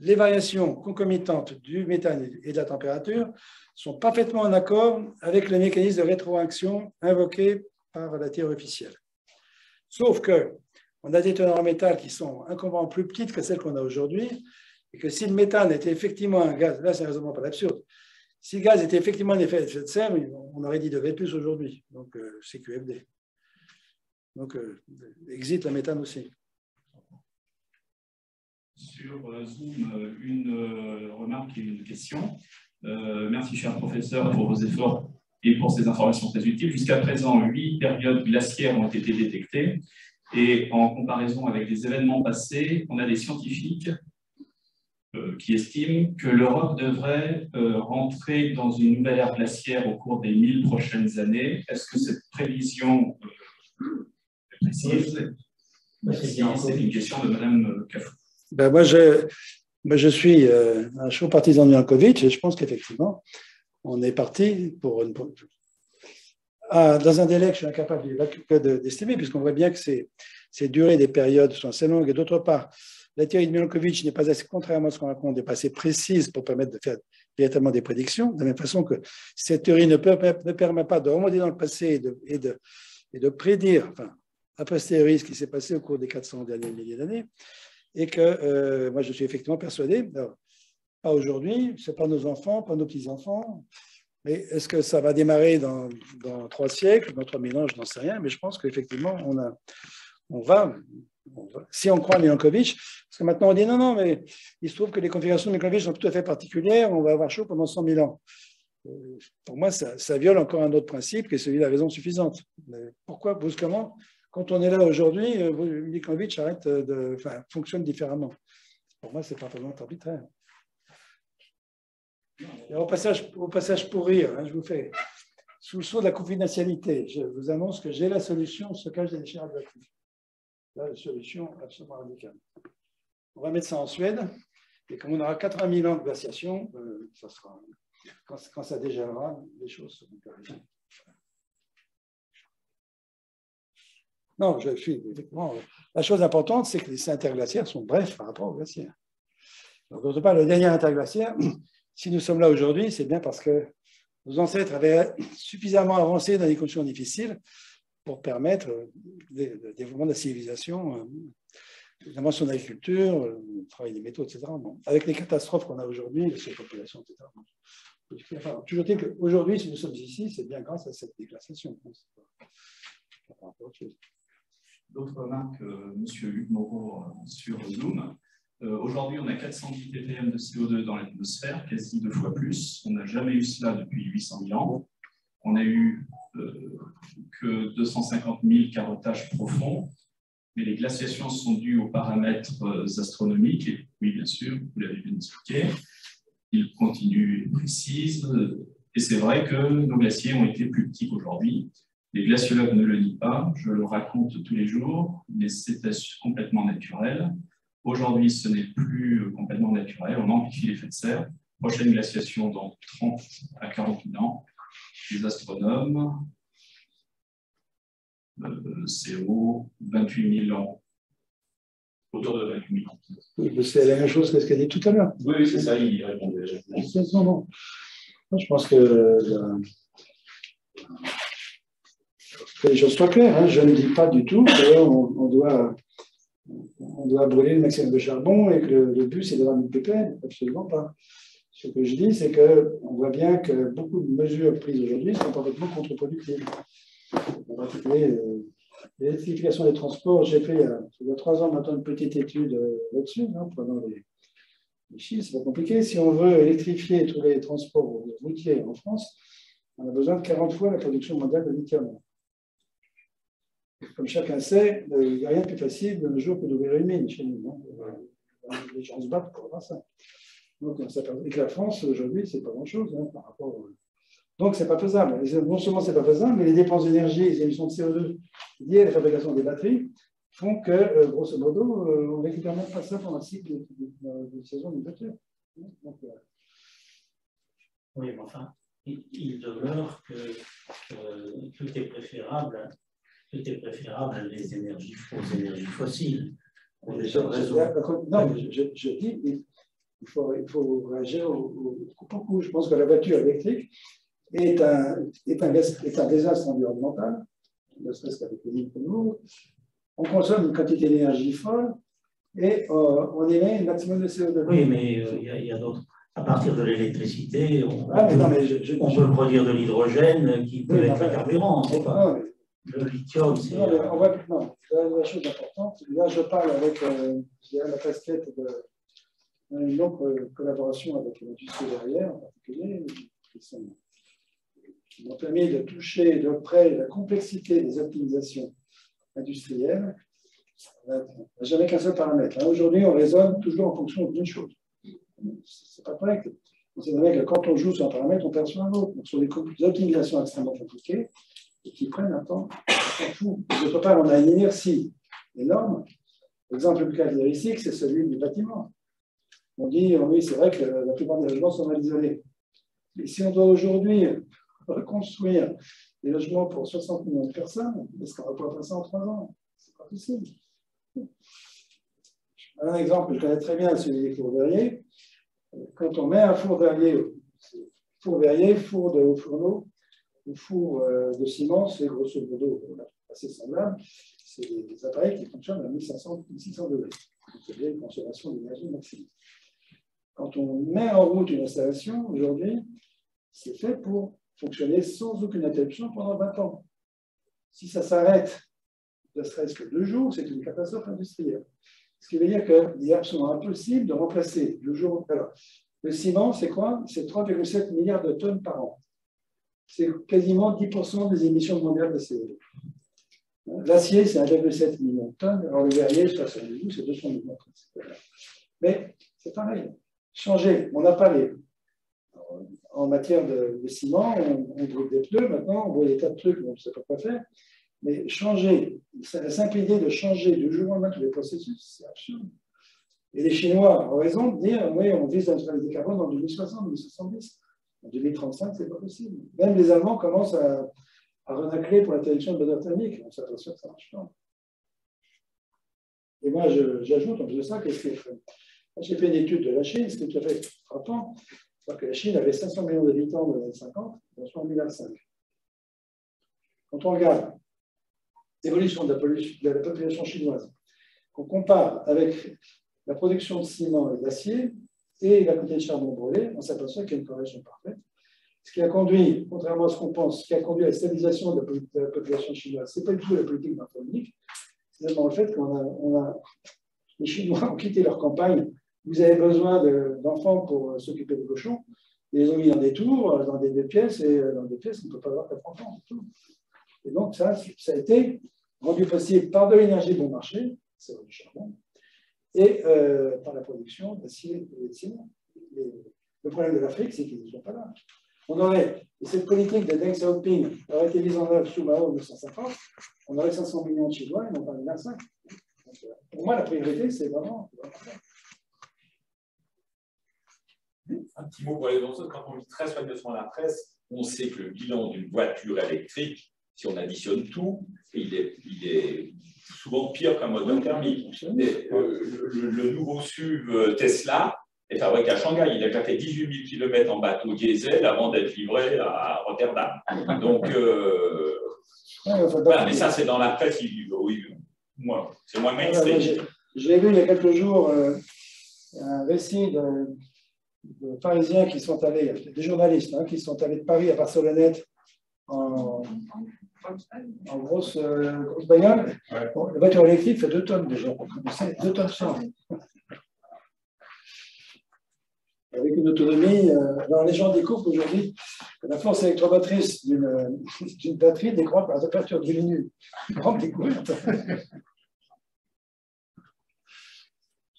les variations concomitantes du méthane et de la température sont parfaitement en accord avec le mécanisme de rétroaction invoqué par la théorie officielle. Sauf qu'on a des teneurs en métal qui sont incomparablement plus petites que celles qu'on a aujourd'hui, et que si le méthane était effectivement un gaz, là c'est un raisonnement pas l'absurde, si le gaz était effectivement un effet de serre, on aurait 10 degrés de plus aujourd'hui, donc c'est QFD. Donc exit la méthane aussi. Sur Zoom, une remarque et une question. Merci, cher professeur, pour vos efforts et pour ces informations très utiles. Jusqu'à présent, 8 périodes glaciaires ont été détectées. Et en comparaison avec des événements passés, on a des scientifiques qui estiment que l'Europe devrait rentrer dans une nouvelle ère glaciaire au cours des 1000 prochaines années. Est-ce que cette prévision est précise? C'est une question de Mme Cafou. Ben moi, je suis un chaud partisan de Milankovitch et je pense qu'effectivement, on est parti pour dans un délai que je suis incapable d'estimer, puisqu'on voit bien que ces durées des périodes sont assez longues. Et d'autre part, la théorie de Milankovitch n'est pas assez, contrairement à ce qu'on raconte, n'est pas assez précise pour permettre de faire véritablement des prédictions, de la même façon que cette théorie ne permet pas de remonter dans le passé et de prédire, enfin, a posteriori, ce qui s'est passé au cours des 400 derniers milliers d'années. Et que moi, je suis effectivement persuadé, alors, pas aujourd'hui, ce n'est pas nos enfants, pas nos petits-enfants, mais est-ce que ça va démarrer dans 3 siècles, dans 3000 ans, je n'en sais rien, mais je pense qu'effectivement, on va, si on croit à Milankovitch, parce que maintenant on dit non, mais il se trouve que les configurations de Milankovitch sont tout à fait particulières, on va avoir chaud pendant 100 000 ans. Pour moi, ça viole encore un autre principe qui est celui de la raison suffisante. Mais pourquoi, brusquement, quand on est là aujourd'hui, Milankovitch fonctionne différemment. Pour moi, c'est parfaitement arbitraire. Et au passage pour rire, je vous fais, sous le sceau de la confidentialité, je vous annonce que j'ai la solution au stockage des déchets radioactifs. Là, la solution absolument radicale. On va mettre ça en Suède, et comme on aura 80 000 ans de glaciation, ça sera, quand ça dégèlera, les choses seront clarifiées. Non, je suis effectivement. La chose importante, c'est que les interglaciaires sont brefs par rapport aux glaciaires. Donc, d'autre part, le dernier interglaciaire, si nous sommes là aujourd'hui, c'est bien parce que nos ancêtres avaient suffisamment avancé dans des conditions difficiles pour permettre le développement de la civilisation, l'invention de l'agriculture, le travail des métaux, etc. Bon, avec les catastrophes qu'on a aujourd'hui, la surpopulation, etc. Enfin, toujours est-il qu'aujourd'hui, si nous sommes ici, c'est bien grâce à cette déglaciation. D'autres remarques, M. Luc Moreau, sur Zoom. Aujourd'hui, on a 410 ppm de CO2 dans l'atmosphère, quasi 2 fois plus. On n'a jamais eu cela depuis 800 000 ans. On n'a eu que 250 000 carottages profonds, mais les glaciations sont dues aux paramètres astronomiques, et oui, bien sûr, vous l'avez bien expliqué. Ils continuent et précisent, et c'est vrai que nos glaciers ont été plus petits qu'aujourd'hui. Les glaciologues ne le disent pas, je le raconte tous les jours, mais c'est complètement naturel. Aujourd'hui, ce n'est plus complètement naturel, on amplifie l'effet de serre. Prochaine glaciation dans 30 à 40 000 ans. Les astronomes, CO, 28 000 ans. Autour de 28 000 ans. Oui, c'est la même chose que ce qu'a dit tout à l'heure. Oui, c'est ça, il répondait. Non. Je pense que les choses soient claires. Je ne dis pas du tout qu'on doit brûler le maximum de charbon et que le but, c'est d'avoir une ppm. Absolument pas. Ce que je dis, c'est qu'on voit bien que beaucoup de mesures prises aujourd'hui sont complètement contre-productives. En particulier, l'électrification des transports, j'ai fait il y a 3 ans maintenant une petite étude là-dessus, prenant les chiffres, c'est pas compliqué. Si on veut électrifier tous les transports routiers en France, on a besoin de 40 fois la production mondiale de lithium. Comme chacun sait, il n'y a rien de plus facile de nos jours que d'ouvrir une mine chez nous. Les gens se battent pour avoir ça. Donc, et que la France, aujourd'hui, c'est pas grand-chose par rapport. Donc, c'est pas faisable. Et non seulement c'est pas faisable, mais les dépenses d'énergie et les émissions de CO2 liées à la fabrication des batteries font que, grosso modo, on ne récupère même pas ça pendant le cycle de saison d'une voiture. Donc, oui, mais enfin, il demeure que tout est préférable à les énergies fossiles. non, je dis, il faut réagir au coup. Je pense que la voiture électrique est un désastre environnemental, ne serait-ce qu'avec les micro-nourds. On consomme une quantité d'énergie folle et on émet un maximum de CO2. Oui, mais il y a d'autres. À partir de l'électricité, on peut produire de l'hydrogène qui peut être un carburant. Le lithium, c'est. Non, la chose importante, là je parle avec la casquette d'une autre collaboration avec l'industrie derrière, en particulier, qui m'ont permis de toucher de près la complexité des optimisations industrielles. On n'a jamais qu'un seul paramètre. Aujourd'hui, on raisonne toujours en fonction d'une chose. Ce n'est pas correct. C'est vrai que quand on joue sur un paramètre, on perd sur un autre. Donc, sur des optimisations extrêmement compliquées et qui prennent un temps fou. D'autre part, on a une inertie énorme. L'exemple le plus caractéristique, c'est celui du bâtiment. On dit, oui, c'est vrai que la plupart des logements sont mal isolés. Mais si on doit aujourd'hui reconstruire des logements pour 60 millions de personnes, est-ce qu'on va pouvoir faire ça en 3 ans? C'est pas possible. Un exemple que je connais très bien, celui des fours verriers. Quand on met un four verrier, four de haut fourneau, ou four de ciment, c'est grosso modo assez semblable. C'est des appareils qui fonctionnent à 1500-1600 degrés. Donc, c'est une consommation d'énergie maximum. Quand on met en route une installation, aujourd'hui, c'est fait pour fonctionner sans aucune interruption pendant 20 ans. Si ça s'arrête, ne serait-ce que 2 jours, c'est une catastrophe industrielle. Ce qui veut dire qu'il est absolument impossible de remplacer le jour. Alors, le ciment, c'est quoi? C'est 3,7 milliards de tonnes par an. C'est quasiment 10% des émissions mondiales de CO2. L'acier, c'est 1,7 million de tonnes. Alors, le verrier, 72, c'est 200 millions de tonnes. Mais c'est pareil. Changer. On n'a pas les. En matière de ciment, on brûle des pneus. Maintenant, on voit des tas de trucs, on ne sait pas quoi faire. Mais changer, la simple idée de changer du jour au lendemain tous les processus, c'est absurde. Et les Chinois ont raison de dire, oui, on vise la neutralité carbone en 2060, 2070. En 2035, ce n'est pas possible. Même les Allemands commencent à renacler pour l'interdiction de l'odeur thermique. On s'aperçoit que ça ne marche pas. Et moi, j'ajoute en plus de ça, qu'est-ce qui est fait? J'ai fait une étude de la Chine, ce qui est tout à fait frappant. C'est que la Chine avait 500 millions d'habitants dans les années 50, dans 2005. Quand on regarde l'évolution de la population chinoise, qu'on compare avec la production de ciment et d'acier et la quantité de charbon brûlé, on s'aperçoit qu'il y a une corrélation parfaite. Ce qui a conduit, contrairement à ce qu'on pense, ce qui a conduit à la stabilisation de la population chinoise, ce n'est pas du tout la politique d'enfant unique, c'est seulement le fait que les Chinois ont quitté leur campagne. Vous avez besoin d'enfants pour s'occuper des cochons, et ils ont mis dans des tours, dans des pièces, et dans des pièces, on ne peut pas avoir 4 enfants. Et donc, ça a été rendu possible par de l'énergie bon marché, c'est du charbon, et par la production d'acier et de ciment. Le problème de l'Afrique, c'est qu'ils ne sont pas là. Et cette politique de Deng Xiaoping aurait été mise en œuvre sous Mao en 1950, on aurait 500 millions de Chinois et non pas 25. Donc, pour moi, la priorité, c'est vraiment. Un petit mot pour les autres, quand on lit très soigneusement la presse, on sait que le bilan d'une voiture électrique, si on additionne tout, il est souvent pire qu'un moteur thermique. Le nouveau SUV Tesla est fabriqué à Shanghai. Il a déjà fait 18 000 km en bateau diesel avant d'être livré à Rotterdam. Donc, voilà, mais ça, c'est dans la presse. Oui, c'est moins mainstream. J'ai vu il y a quelques jours un récit de Parisiens qui sont allés, des journalistes qui sont allés de Paris à Barcelonnette en grosse bagnole. Ouais. Bon, la voiture électrique fait 2 tonnes déjà, c'est 2 tonnes 100. Avec une autonomie, alors les gens découvrent aujourd'hui que la force électromotrice d'une batterie décroît quand la température diminue. Grande découverte.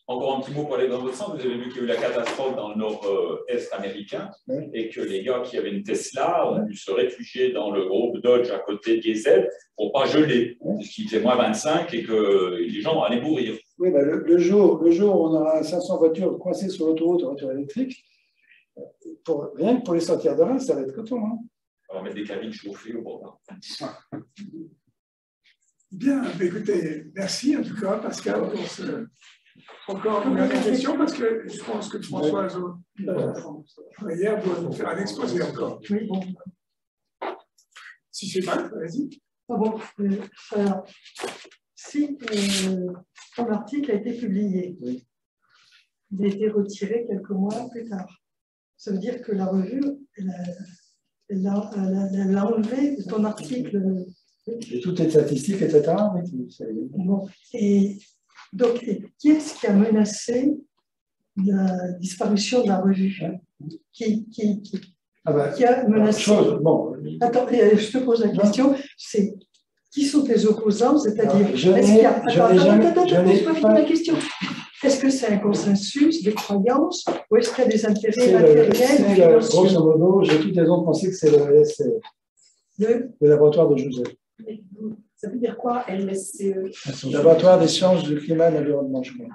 Encore un petit mot pour aller dans votre sens. Vous avez vu qu'il y a eu la catastrophe dans le nord-est américain et que les gars qui avaient une Tesla ont dû se réfugier dans le groupe Dodge à côté de diesel pour ne pas geler, puisqu'il faisait moins 25 et que les gens allaient mourir. Oui, ben le jour où on aura 500 voitures coincées sur l'autoroute en voiture électrique, rien que pour les sortir de là, ça va être coton. On va mettre des cabines chauffées au bord. Bien, écoutez, merci en tout cas, Pascal, pour Encore une dernière question, parce que je pense que Françoise hier doit nous faire un exposé encore. Oui, bon. Si c'est mal, vas-y. Ah bon, alors, si ton article a été publié, Oui. il a été retiré quelques mois plus tard. Ça veut dire que la revue, elle a enlevé ton article. Et toutes les statistiques, etc. Bon. Et donc, qui est-ce qui a menacé la disparition de la revue? Qui a menacé? Attends, je te pose la question, c'est qui sont tes opposants, c'est-à-dire, la question. Est-ce que c'est un consensus, des croyances, ou est-ce qu'il y a des intérêts matériels? Grosso modo, j'ai toutes les raisons de penser que c'est le LSCE, le laboratoire de Joseph. Ça veut dire quoi, LSCE? Laboratoire des sciences du climat et de l'environnement, je crois.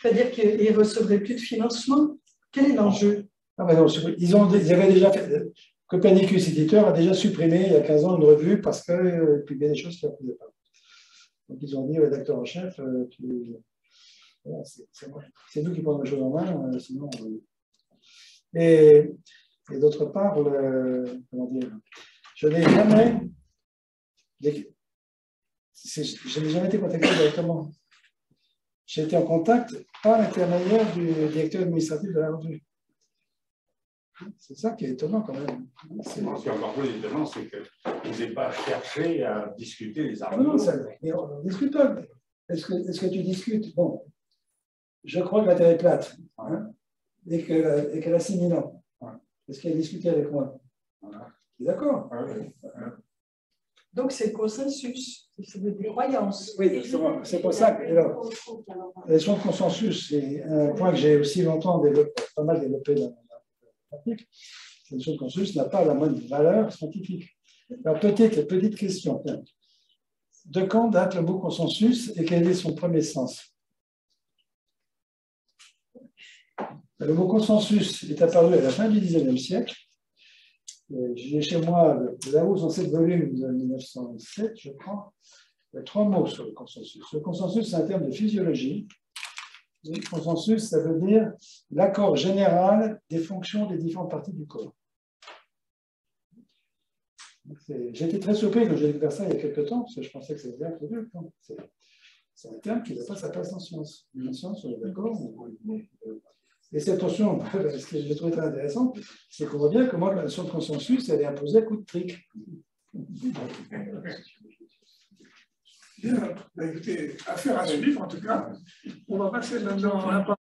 C'est-à-dire qu'ils ne recevraient plus de financement? Quel est l'enjeu? Ah ben non, ils avaient déjà fait. Copernicus éditeur a déjà supprimé il y a 15 ans une revue parce qu'il publiait des choses qui ne plaisaient pas. Donc ils ont dit au rédacteur en chef, voilà, c'est nous qui prenons les choses en main, sinon. Et d'autre part, comment dire, je n'ai jamais été contacté directement. J'ai été en contact par l'intermédiaire du directeur administratif de la revue. C'est ça qui est étonnant quand même. Ce qui est encore plus étonnant, c'est que vous n'avez pas cherché à discuter les arguments. Non, on ne discute pas. Est-ce que tu discutes? Bon, je crois que la Terre est plate, hein, et qu'elle a 6000 ans. Est-ce qu'elle a discuté avec moi? Tu es d'accord? Donc c'est le consensus, c'est des croyances. Oui, c'est pour ça que la notion de consensus, c'est un point que j'ai aussi longtemps pas mal développé dans mon article. La notion de consensus n'a pas la moindre valeur scientifique. Alors petite question. De quand date le mot consensus et quel est son premier sens? Le mot consensus est apparu à la fin du XIXe siècle. J'ai chez moi le Larousse en 7 volumes de 1907, je crois. Il y a 3 mots sur le consensus. Le consensus, c'est un terme de physiologie. Le consensus, ça veut dire l'accord général des fonctions des différentes parties du corps. J'ai été très surpris quand j'ai découvert ça il y a quelques temps, parce que je pensais que c'était introduit. C'est un terme qui n'a pas sa place en science. En science, on est d'accord. Et cette notion, ce que j'ai trouvé très intéressant, c'est qu'on voit bien comment la notion de consensus, elle est imposée à coup de trick. Bien, écoutez, affaire à suivre en tout cas. On va passer maintenant à la